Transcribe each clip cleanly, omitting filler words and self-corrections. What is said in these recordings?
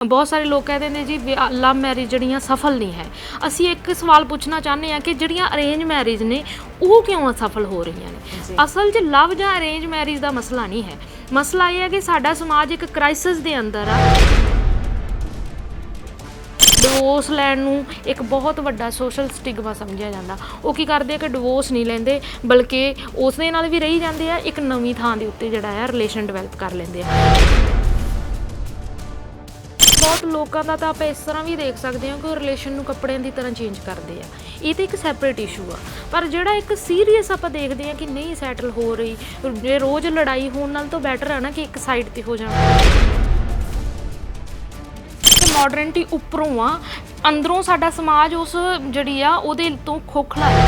बहुत सारे लोग कहते हैं जी लव मैरिज जड़ियाँ सफल नहीं है। असी एक सवाल पूछना चाहते हैं कि जड़ियाँ अरेंज मैरिज ने वो क्यों असफल हो रही ने। असल च लव या अरेंज मैरिज का मसला नहीं है। मसला यह है कि साडा समाज एक क्राइसिस के अंदर आ। डिवोर्स लैन नूं एक बहुत वड्डा सोशल स्टिगमा समझिया जाता। वो की करते कि डिवोर्स नहीं लेंदे बल्कि उस दे नाल भी रही जाते हैं, एक नवीं थां दे उत्ते जिहड़ा है रिलेशन डिवेलप कर लेंदे आ। बहुत लोगों का तो आप इस तरह भी देख सकते हो कि रिलेशन में कपड़े की तरह चेंज करते हैं। ये तो एक सैपरेट इशू आ, पर जोड़ा एक सीरीयस आप देखते हैं कि नहीं सैटल हो रही, जे रोज़ लड़ाई होने नाल तो बैटर है ना कि एक साइड पर हो जाना। मॉडर्निटी उपरों आ, अंदरों साडा समाज उस जिहड़ी आ उहदे तो खोखला है।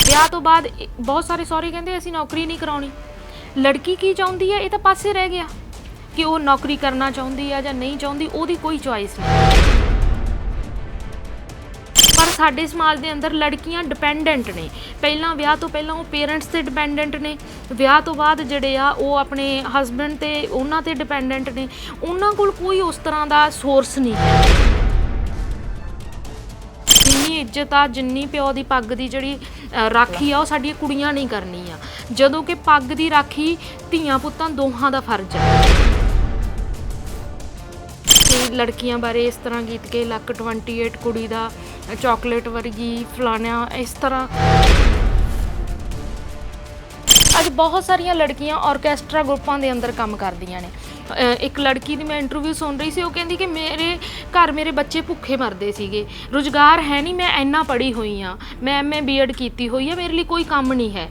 ब्याह तो बाद बहुत सारे सौहरे कहते असीं नौकरी नहीं कराउणी। लड़की की चाहुंदी है ये तो पासे रह गया कि वो नौकरी करना चाहती है या नहीं चाहती, वो कोई चॉइस नहीं। पर साडे समाज के अंदर लड़कियां डिपेंडेंट ने। पहला विआह तो पहला वो पेरेंट्स से डिपेंडेंट ने, विआह तो बाद जिहड़े आ वो अपने हसबैंड ते उन्हां ते डिपेंडेंट ने। उन्हां कोल कोई उस तरह का सोर्स नहीं है। जिन्नी इज्जत आ, जिन्नी प्यो की पग की जिहड़ी राखी आ, वो साडियां कुड़ियां नहीं करनी आ, जदों कि पग की राखी धीआं पुत्तां दोहां दा फर्ज है। लड़कियां बारे इस तरह गीत के लक 28 कुड़ी दा चॉकलेट वर्गी फलाना इस तरह। अज बहुत सारिया लड़कियां ऑर्केस्ट्रा ग्रुपां दे अंदर काम करदियां ने। एक लड़की दी मैं इंटरव्यू सुन रही सी, वो कहती कि मेरे घर मेरे बच्चे भुखे मरदे सीगे, रोजगार है नहीं, मैं इन्ना पढ़ी हुई हाँ, मैं MA B.Ed कीती हुई है, मेरे लिए कोई काम नहीं है।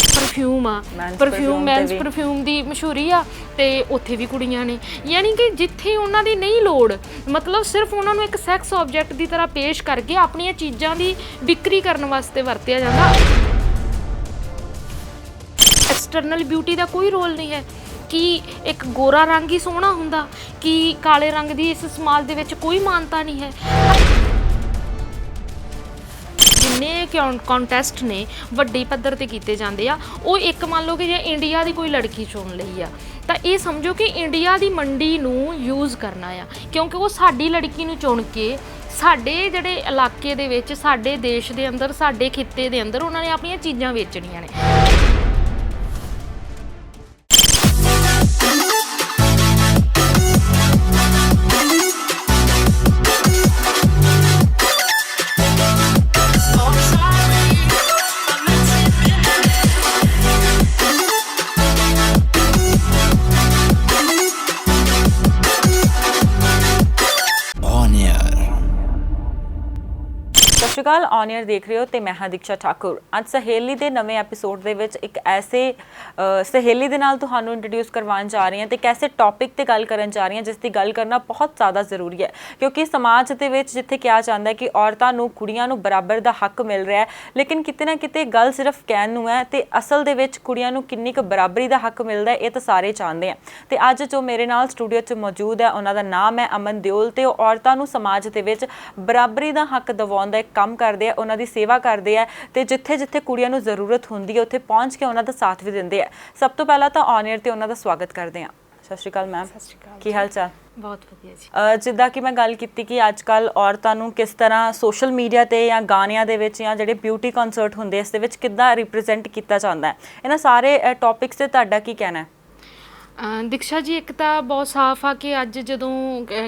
परफ्यूम आ, परफ्यूम मैंस परफ्यूम की मशहूरी आ ते उत्थे भी कुड़ियां ने। यानी कि जिथे उन्हां दी नहीं लोड़, मतलब सिर्फ उन्हां नूं एक सैक्स ऑब्जैक्ट की तरह पेश करके अपनी चीज़ां की बिक्री करने वास्ते वरतिया जाता। एक्सटर्नल ब्यूटी का कोई रोल नहीं है कि एक गोरा रंग ही सोहना हुंदा, कि काले रंग की इस समाज दे विच कोई मानता नहीं है। जिन्ने कॉन्टेस्ट ने वड्डे पद्धर ते कीते जांदे आ, वो एक मान लो कि जे इंडिया की कोई लड़की चुन लई आ तां ये समझो कि इंडिया की मंडी नूं यूज़ करना आ, क्योंकि वो साडी लड़की नूं चुन के साडे जिहड़े इलाके दे विच, साडे देश दे अंदर, साडे खित्ते दे अंदर उन्हां ने अपणीआं चीज़ां वेचणीआं ने। ਸਤਿ ਸ਼੍ਰੀ ਅਕਾਲ, ਔਨ ਏਅਰ ਦੇਖ ਰਹੇ ਹੋ ਤੇ ਮੈਂ ਹਾਂ ਦੀਕਸ਼ਾ ਠਾਕੁਰ। ਅੱਜ ਸਹੇਲੀ ਦੇ ਨਵੇਂ ਐਪੀਸੋਡ ਦੇ ਵਿੱਚ ਇੱਕ ਐਸੇ ਸਹੇਲੀ ਦੇ ਨਾਲ ਤੁਹਾਨੂੰ ਇੰਟਰੋਡਿਊਸ ਕਰਵਾਉਣ ਜਾ ਰਹੀ ਹਾਂ ਤੇ ਇੱਕ ਐਸੇ ਟੌਪਿਕ ਤੇ ਗੱਲ ਕਰਨ ਜਾ ਰਹੀ ਹਾਂ ਜਿਸ ਦੀ ਗੱਲ ਕਰਨਾ ਬਹੁਤ ਜ਼ਿਆਦਾ ਜ਼ਰੂਰੀ ਹੈ, ਕਿਉਂਕਿ ਸਮਾਜ ਦੇ ਵਿੱਚ ਜਿੱਥੇ ਕਿਹਾ ਜਾਂਦਾ ਹੈ ਕਿ ਔਰਤਾਂ ਨੂੰ, ਕੁੜੀਆਂ ਨੂੰ ਬਰਾਬਰ ਦਾ ਹੱਕ ਮਿਲ ਰਿਹਾ ਹੈ, ਲੇਕਿਨ ਕਿਤੇ ਨਾ ਕਿਤੇ ਗੱਲ ਸਿਰਫ ਕਹਿਣ ਨੂੰ ਹੈ ਤੇ ਅਸਲ ਦੇ ਵਿੱਚ ਕੁੜੀਆਂ ਨੂੰ ਕਿੰਨੀ ਕੁ ਬਰਾਬਰੀ ਦਾ ਹੱਕ ਮਿਲਦਾ ਹੈ ਇਹ ਤਾਂ ਸਾਰੇ ਚਾਹੁੰਦੇ ਆ। ਤੇ ਅੱਜ ਜੋ ਮੇਰੇ ਨਾਲ ਸਟੂਡੀਓ 'ਚ ਮੌਜੂਦ ਹੈ ਉਹਨਾਂ ਦਾ ਨਾਮ ਹੈ ਅਮਨ ਦਿਓਲ ਤੇ ਉਹ ਔਰਤਾਂ ਨੂੰ ਸਮਾਜ ਦੇ ਵਿੱਚ ਬਰਾਬਰੀ ਦਾ ਹੱਕ ਦਿਵਾਉਣ ਦਾ ਕੰਮ ਕਰਦੇ ਆ, ਉਹਨਾਂ ਦੀ ਸੇਵਾ ਕਰਦੇ ਆ ਤੇ ਜਿੱਥੇ ਜਿੱਥੇ ਕੁੜੀਆਂ ਨੂੰ ਜ਼ਰੂਰਤ ਹੁੰਦੀ ਹੈ ਉੱਥੇ ਪਹੁੰਚ ਕੇ ਉਹਨਾਂ ਦਾ ਸਾਥ ਵੀ ਦਿੰਦੇ ਆ। ਸਭ ਤੋਂ ਪਹਿਲਾਂ ਤਾਂ ਔਨ ਏਅਰ ਤੇ ਉਹਨਾਂ ਦਾ ਸਵਾਗਤ ਕਰਦੇ ਆ। ਸਤਿ ਸ਼੍ਰੀ ਅਕਾਲ ਮੈਮ। ਸਤਿ ਸ਼੍ਰੀ ਅਕਾਲ। ਕੀ ਹਾਲ ਚਾਲ? ਬਹੁਤ ਵਧੀਆ ਜੀ। ਜਿੱਦਾਂ ਕਿ ਮੈਂ ਗੱਲ ਕੀਤੀ ਕਿ ਅੱਜ ਕੱਲ੍ਹ ਔਰਤਾਂ ਨੂੰ ਕਿਸ ਤਰ੍ਹਾਂ ਸੋਸ਼ਲ ਮੀਡੀਆ 'ਤੇ ਜਾਂ ਗਾਣਿਆਂ ਦੇ ਵਿੱਚ ਜਾਂ ਜਿਹੜੇ ਬਿਊਟੀ ਕਨਸਰਟ ਹੁੰਦੇ ਇਸ ਦੇ ਵਿੱਚ ਕਿੱਦਾਂ ਰਿਪਰੈਜ਼ੈਂਟ ਕੀਤਾ ਜਾਂਦਾ ਹੈ, ਇਹਨਾਂ ਸਾਰੇ ਟੌਪਿਕਸ 'ਤੇ ਤੁਹਾਡਾ ਕੀ ਕਹਿਣਾ ਹੈ? ਦੀਕਸ਼ਾ ਜੀ, ਇੱਕ ਤਾਂ ਬਹੁਤ ਸਾਫ਼ ਆ ਕਿ ਅੱਜ ਜਦੋਂ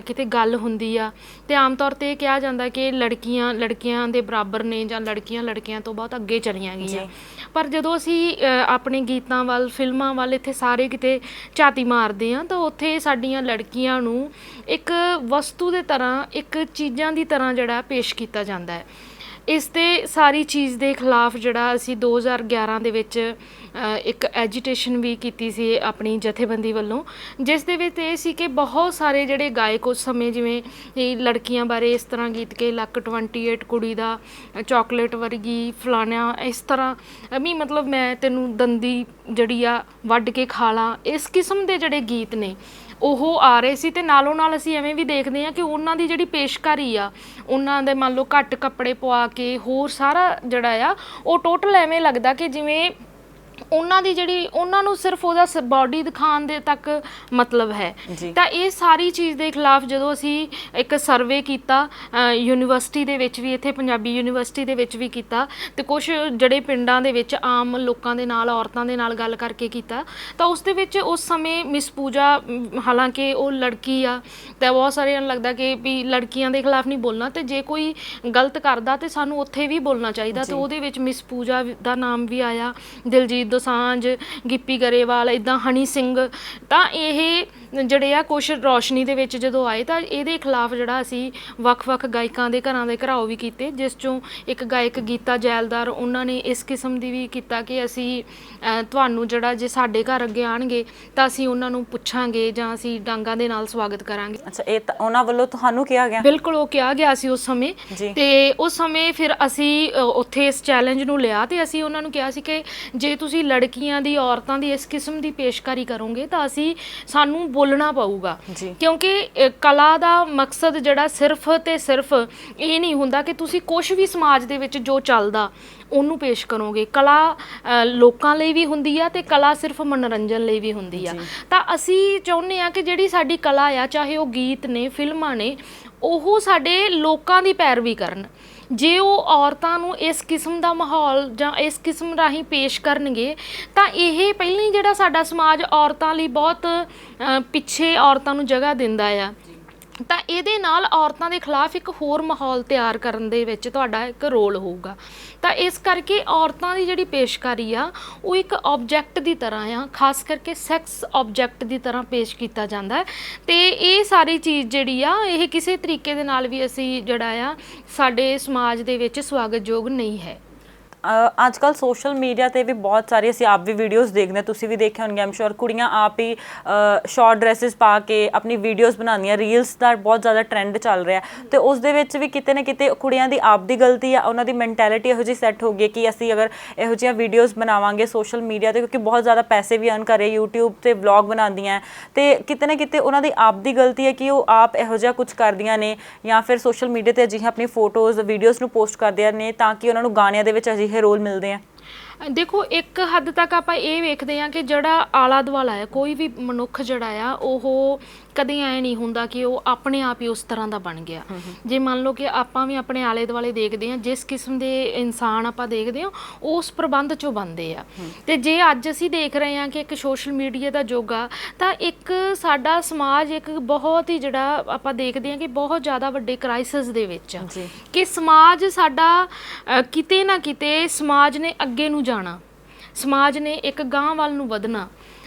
ਕਿਤੇ ਗੱਲ ਹੁੰਦੀ ਆ ਤੇ ਆਮ ਤੌਰ 'ਤੇ ਇਹ ਕਿਹਾ ਜਾਂਦਾ ਕਿ ਲੜਕੀਆਂ ਲੜਕਿਆਂ ਦੇ ਬਰਾਬਰ ਨੇ ਜਾਂ ਲੜਕੀਆਂ ਲੜਕਿਆਂ ਤੋਂ ਬਹੁਤ ਅੱਗੇ ਚਲੀਆਂ ਗਈਆਂ। ਪਰ ਜਦੋਂ ਅਸੀਂ ਆਪਣੇ ਗੀਤਾਂ ਵੱਲ, ਫਿਲਮਾਂ ਵੱਲ, ਇੱਥੇ ਸਾਰੇ ਕਿਤੇ ਝਾਤੀ ਮਾਰਦੇ ਹਾਂ ਤਾਂ ਉੱਥੇ ਸਾਡੀਆਂ ਲੜਕੀਆਂ ਨੂੰ ਇੱਕ ਵਸਤੂ ਦੇ ਤਰ੍ਹਾਂ, ਇੱਕ ਚੀਜ਼ਾਂ ਦੀ ਤਰ੍ਹਾਂ ਜਿਹੜਾ ਪੇਸ਼ ਕੀਤਾ ਜਾਂਦਾ ਹੈ। ਇਸ 'ਤੇ ਸਾਰੀ ਚੀਜ਼ ਦੇ ਖਿਲਾਫ ਜਿਹੜਾ ਅਸੀਂ 2011 ਦੇ ਵਿੱਚ ਇੱਕ ਐਜੀਟੇਸ਼ਨ ਵੀ ਕੀਤੀ ਸੀ ਆਪਣੀ ਜਥੇਬੰਦੀ ਵੱਲੋਂ, ਜਿਸ ਦੇ ਵਿੱਚ ਇਹ ਸੀ ਕਿ ਬਹੁਤ ਸਾਰੇ ਜਿਹੜੇ ਗਾਇਕ ਉਸ ਸਮੇਂ, ਜਿਵੇਂ ਲੜਕੀਆਂ ਬਾਰੇ ਇਸ ਤਰ੍ਹਾਂ ਗੀਤ ਕੇ ਲਕ 28 ਕੁੜੀ ਦਾ ਚੌਕਲੇਟ ਵਰਗੀ ਫਲਾਣਾ ਇਸ ਤਰ੍ਹਾਂ ਵੀ, ਮਤਲਬ ਮੈਂ ਤੈਨੂੰ ਦੰਦੀ ਜਿਹੜੀ ਆ ਵੱਢ ਕੇ ਖਾ ਲਾਂ, ਇਸ ਕਿਸਮ ਦੇ ਜਿਹੜੇ ਗੀਤ ਨੇ ਉਹ ਆ ਰਹੇ ਸੀ। ਤੇ ਨਾਲੋਂ ਨਾਲ ਅਸੀਂ ਐਵੇਂ ਵੀ ਦੇਖਦੇ ਹਾਂ ਕਿ ਉਹਨਾਂ ਦੀ ਜਿਹੜੀ ਪੇਸ਼ਕਾਰੀ ਆ, ਉਹਨਾਂ ਦੇ ਮੰਨ ਲਓ ਘੱਟ ਕੱਪੜੇ ਪਵਾ ਕੇ ਹੋਰ ਸਾਰਾ ਜਿਹੜਾ ਆ ਉਹ ਟੋਟਲ ਐਵੇਂ ਲੱਗਦਾ ਕਿ ਜਿਵੇਂ ਉਹਨਾਂ ਦੀ ਜਿਹੜੀ ਉਹਨਾਂ ਨੂੰ ਸਿਰਫ ਉਹਦਾ ਬਾਡੀ ਦਿਖਾਉਣ ਦੇ ਤੱਕ ਮਤਲਬ ਹੈ। ਤਾਂ ਇਹ ਸਾਰੀ ਚੀਜ਼ ਦੇ ਖਿਲਾਫ ਜਦੋਂ ਅਸੀਂ ਇੱਕ ਸਰਵੇ ਕੀਤਾ ਯੂਨੀਵਰਸਿਟੀ ਦੇ ਵਿੱਚ ਵੀ, ਇੱਥੇ ਪੰਜਾਬੀ ਯੂਨੀਵਰਸਿਟੀ ਦੇ ਵਿੱਚ ਵੀ ਕੀਤਾ, ਤੇ ਕੁਝ ਜਿਹੜੇ ਪਿੰਡਾਂ ਦੇ ਵਿੱਚ ਆਮ ਲੋਕਾਂ ਦੇ ਨਾਲ, ਔਰਤਾਂ ਦੇ ਨਾਲ ਗੱਲ ਕਰਕੇ ਕੀਤਾ, ਤਾਂ ਉਸ ਦੇ ਵਿੱਚ ਉਸ ਸਮੇਂ ਮਿਸ ਪੂਜਾ, ਹਾਲਾਂਕਿ ਉਹ ਲੜਕੀ ਆ, ਤਾਂ ਬਹੁਤ ਸਾਰਿਆਂ ਨੂੰ ਲੱਗਦਾ ਕਿ ਵੀ ਲੜਕੀਆਂ ਦੇ ਖਿਲਾਫ ਨਹੀਂ ਬੋਲਣਾ, ਤੇ ਜੇ ਕੋਈ ਗਲਤ ਕਰਦਾ ਤੇ ਸਾਨੂੰ ਉੱਥੇ ਵੀ ਬੋਲਣਾ ਚਾਹੀਦਾ, ਤੇ ਉਹਦੇ ਵਿੱਚ ਮਿਸ ਪੂਜਾ ਦਾ ਨਾਮ ਵੀ ਆਇਆ, ਦਿਲਜੀਤ ਦੋਸਾਂਝ, ਗਿੱਪੀ ਗਰੇਵਾਲ, ਇੱਦਾਂ ਹਨੀ ਸਿੰਘ। ਤਾਂ ਇਹ ਜਿਹੜੇ ਆ ਕੁਛ ਰੌਸ਼ਨੀ ਦੇ ਵਿੱਚ ਜਦੋਂ ਆਏ, ਤਾਂ ਇਹਦੇ ਖਿਲਾਫ ਜਿਹੜਾ ਅਸੀਂ ਵੱਖ-ਵੱਖ ਗਾਇਕਾਂ ਦੇ ਘਰਾਂ ਦੇ ਘਰਾਓ ਵੀ ਕੀਤੇ, ਜਿਸ ਚੋਂ ਇੱਕ ਗਾਇਕ ਗੀਤਾ ਜੈਲਦਾਰ, ਉਹਨਾਂ ਨੇ ਇਸ ਕਿਸਮ ਦੀ ਵੀ ਕੀਤਾ ਕਿ ਅਸੀਂ ਤੁਹਾਨੂੰ ਜਿਹੜਾ ਜੇ ਸਾਡੇ ਘਰ ਅੱਗੇ ਆਣਗੇ ਤਾਂ ਅਸੀਂ ਉਹਨਾਂ ਨੂੰ ਪੁੱਛਾਂਗੇ ਜਾਂ ਅਸੀਂ ਡਾਂਗਾਂ ਦੇ ਨਾਲ ਸਵਾਗਤ ਕਰਾਂਗੇ। ਅੱਛਾ, ਇਹ ਤਾਂ ਉਹਨਾਂ ਵੱਲੋਂ ਤੁਹਾਨੂੰ ਕਿਹਾ ਗਿਆ? ਬਿਲਕੁਲ, ਉਹ ਕਿਹਾ ਗਿਆ ਸੀ ਉਸ ਸਮੇਂ। ਤੇ ਉਸ ਸਮੇਂ ਫਿਰ ਅਸੀਂ ਉੱਥੇ ਇਸ ਚੈਲੰਜ ਨੂੰ ਲਿਆ, ਤੇ ਅਸੀਂ ਉਹਨਾਂ ਨੂੰ ਕਿਹਾ ਸੀ ਕਿ ਜੇ ਤੁਸੀਂ ਲੜਕੀਆਂ ਦੀ, ਔਰਤਾਂ ਦੀ ਇਸ ਕਿਸਮ ਦੀ ਪੇਸ਼ਕਾਰੀ ਕਰੋਗੇ ਤਾਂ ਸਾਨੂੰ ਬੋਲਣਾ ਪਊਗਾ, ਕਿਉਂਕਿ ਕਲਾ ਦਾ ਮਕਸਦ ਜਿਹੜਾ ਸਿਰਫ ਤੇ ਸਿਰਫ ਇਹ ਨਹੀਂ ਹੁੰਦਾ ਕਿ ਤੁਸੀਂ ਕੁਝ ਵੀ ਸਮਾਜ ਦੇ ਵਿੱਚ ਜੋ ਚੱਲਦਾ ਉਹਨੂੰ ਪੇਸ਼ ਕਰੋਗੇ। ਕਲਾ ਲੋਕਾਂ ਲਈ ਵੀ ਹੁੰਦੀ ਆ, ਤੇ ਕਲਾ ਸਿਰਫ ਮਨੋਰੰਜਨ ਲਈ ਵੀ ਹੁੰਦੀ ਆ। ਤਾਂ ਅਸੀਂ ਚਾਹੁੰਦੇ ਆ ਕਿ ਜਿਹੜੀ ਸਾਡੀ ਕਲਾ ਆ, ਚਾਹੇ ਉਹ ਗੀਤ ਨੇ, ਫਿਲਮਾਂ ਨੇ, ਉਹ ਸਾਡੇ ਲੋਕਾਂ ਦੀ ਪੈਰਵੀ ਕਰਨ। ਜੇ ਉਹ ਔਰਤਾਂ ਨੂੰ ਇਸ ਕਿਸਮ ਦਾ ਮਾਹੌਲ ਜਾਂ ਇਸ ਕਿਸਮ ਰਾਹੀਂ ਪੇਸ਼ ਕਰਨਗੇ, ਤਾਂ ਇਹ ਪਹਿਲਾਂ ਹੀ ਜਿਹੜਾ ਸਾਡਾ ਸਮਾਜ ਔਰਤਾਂ ਲਈ ਬਹੁਤ ਪਿੱਛੇ ਔਰਤਾਂ ਨੂੰ ਜਗ੍ਹਾ ਦਿੰਦਾ ਆ, ਤਾਂ ਇਹਦੇ ਨਾਲ ਔਰਤਾਂ ਦੇ ਖਿਲਾਫ ਇੱਕ ਹੋਰ ਮਾਹੌਲ ਤਿਆਰ ਕਰਨ ਦੇ ਵਿੱਚ ਤੁਹਾਡਾ ਇੱਕ ਰੋਲ ਹੋਊਗਾ। ਤਾਂ ਇਸ ਕਰਕੇ ਔਰਤਾਂ ਦੀ ਜਿਹੜੀ ਪੇਸ਼ਕਾਰੀ ਆ, ਉਹ ਇੱਕ ਆਬਜੈਕਟ ਦੀ ਤਰ੍ਹਾਂ ਆ, ਖਾਸ ਕਰਕੇ ਸੈਕਸ ਆਬਜੈਕਟ ਦੀ ਤਰ੍ਹਾਂ ਪੇਸ਼ ਕੀਤਾ ਜਾਂਦਾ ਹੈ। ਤੇ ਇਹ ਸਾਰੀ ਚੀਜ਼ ਜਿਹੜੀ ਆ, ਇਹ ਕਿਸੇ ਤਰੀਕੇ ਦੇ ਨਾਲ ਵੀ ਅਸੀਂ ਜਿਹੜਾ ਆ ਸਾਡੇ ਸਮਾਜ ਦੇ ਵਿੱਚ ਸਵਾਗਤਯੋਗ ਨਹੀਂ ਹੈ। ਅੱਜ ਕੱਲ੍ਹ ਸੋਸ਼ਲ ਮੀਡੀਆ 'ਤੇ ਵੀ ਬਹੁਤ ਸਾਰੀ, ਅਸੀਂ ਆਪ ਵੀ ਵੀਡੀਓਜ਼ ਦੇਖਦੇ, ਤੁਸੀਂ ਵੀ ਦੇਖੇ ਹੋਣਗੇ ਆਮ ਸ਼ੋਰ, ਕੁੜੀਆਂ ਆਪ ਹੀ ਸ਼ਾਰਟ ਡਰੈਸਿਸ ਪਾ ਕੇ ਆਪਣੀ ਵੀਡੀਓਜ਼ ਬਣਾਉਂਦੀਆਂ। ਰੀਲਸ ਦਾ ਬਹੁਤ ਜ਼ਿਆਦਾ ਟਰੈਂਡ ਚੱਲ ਰਿਹਾ, ਅਤੇ ਉਸ ਦੇ ਵਿੱਚ ਵੀ ਕਿਤੇ ਨਾ ਕਿਤੇ ਕੁੜੀਆਂ ਦੀ ਆਪ ਦੀ ਗਲਤੀ ਆ, ਉਹਨਾਂ ਦੀ ਮੈਂਟੈਲਿਟੀ ਇਹੋ ਜਿਹੀ ਸੈੱਟ ਹੋ ਗਈ ਕਿ ਅਸੀਂ ਅਗਰ ਇਹੋ ਜਿਹੀਆਂ ਵੀਡੀਓਜ਼ ਬਣਾਵਾਂਗੇ ਸੋਸ਼ਲ ਮੀਡੀਆ 'ਤੇ, ਕਿਉਂਕਿ ਬਹੁਤ ਜ਼ਿਆਦਾ ਪੈਸੇ ਵੀ ਅਰਨ ਕਰ ਰਹੇ, ਯੂਟਿਊਬ 'ਤੇ ਵਲੌਗ ਬਣਾਉਂਦੀਆਂ, ਅਤੇ ਕਿਤੇ ਨਾ ਕਿਤੇ ਉਹਨਾਂ ਦੀ ਆਪ ਦੀ ਗਲਤੀ ਹੈ ਕਿ ਉਹ ਆਪ ਇਹੋ ਜਿਹਾ ਕੁਝ ਕਰਦੀਆਂ ਨੇ, ਜਾਂ ਫਿਰ ਸੋਸ਼ਲ ਮੀਡੀਆ 'ਤੇ ਅਜਿਹੀਆਂ ਆਪਣੀ ਫੋਟੋਜ਼, ਵੀਡੀਓਜ਼ ਨੂੰ ਪੋਸਟ ਕਰਦੀਆਂ ਨੇ ਤਾਂ ਕਿ ਉਹਨਾਂ ਨੂੰ ਗਾਣਿਆਂ ਦੇ ਵਿੱਚ ਅਜਿਹੇ ਰੋਲ ਮਿਲਦੇ ਆ। ਦੇਖੋ, ਇੱਕ ਹੱਦ ਤੱਕ ਆਪਾਂ ਇਹ ਵੇਖਦੇ ਹਾਂ ਕਿ ਜਿਹੜਾ ਆਲਾ ਦੁਆਲਾ ਹੈ, ਕੋਈ ਵੀ ਮਨੁੱਖ ਜਿਹੜਾ ਆ, ਉਹ ਕਦੇ ਐਂ ਨਹੀਂ ਹੁੰਦਾ ਕਿ ਉਹ ਆਪਣੇ ਆਪ ਹੀ ਉਸ ਤਰ੍ਹਾਂ ਦਾ ਬਣ ਗਿਆ। ਜੇ ਮੰਨ ਲਓ ਕਿ ਆਪਾਂ ਵੀ ਆਪਣੇ ਆਲੇ ਦੁਆਲੇ ਦੇਖਦੇ ਹਾਂ, ਜਿਸ ਕਿਸਮ ਦੇ ਇਨਸਾਨ ਆਪਾਂ ਦੇਖਦੇ ਹਾਂ, ਉਸ ਪ੍ਰਬੰਧ 'ਚੋਂ ਬਣਦੇ ਆ। ਤੇ ਜੇ ਅੱਜ ਅਸੀਂ ਦੇਖ ਰਹੇ ਹਾਂ ਕਿ ਇੱਕ ਸੋਸ਼ਲ ਮੀਡੀਆ ਦਾ ਯੁੱਗ ਆ, ਤਾਂ ਇੱਕ ਸਾਡਾ ਸਮਾਜ ਇੱਕ ਬਹੁਤ ਹੀ ਜਿਹੜਾ ਆਪਾਂ ਦੇਖਦੇ ਹਾਂ ਕਿ ਬਹੁਤ ਜ਼ਿਆਦਾ ਵੱਡੇ ਕ੍ਰਾਈਸਿਸ ਦੇ ਵਿੱਚ ਆ, ਕਿ ਸਮਾਜ ਸਾਡਾ ਕਿਤੇ ਨਾ ਕਿਤੇ ਸਮਾਜ ਨੇ ਅੱਗੇ ਨੂੰ ਜਾਣਾ, ਸਮਾਜ ਨੇ ਇੱਕ ਗਾਂਹ ਵੱਲ ਨੂੰ ਵਧਣਾ।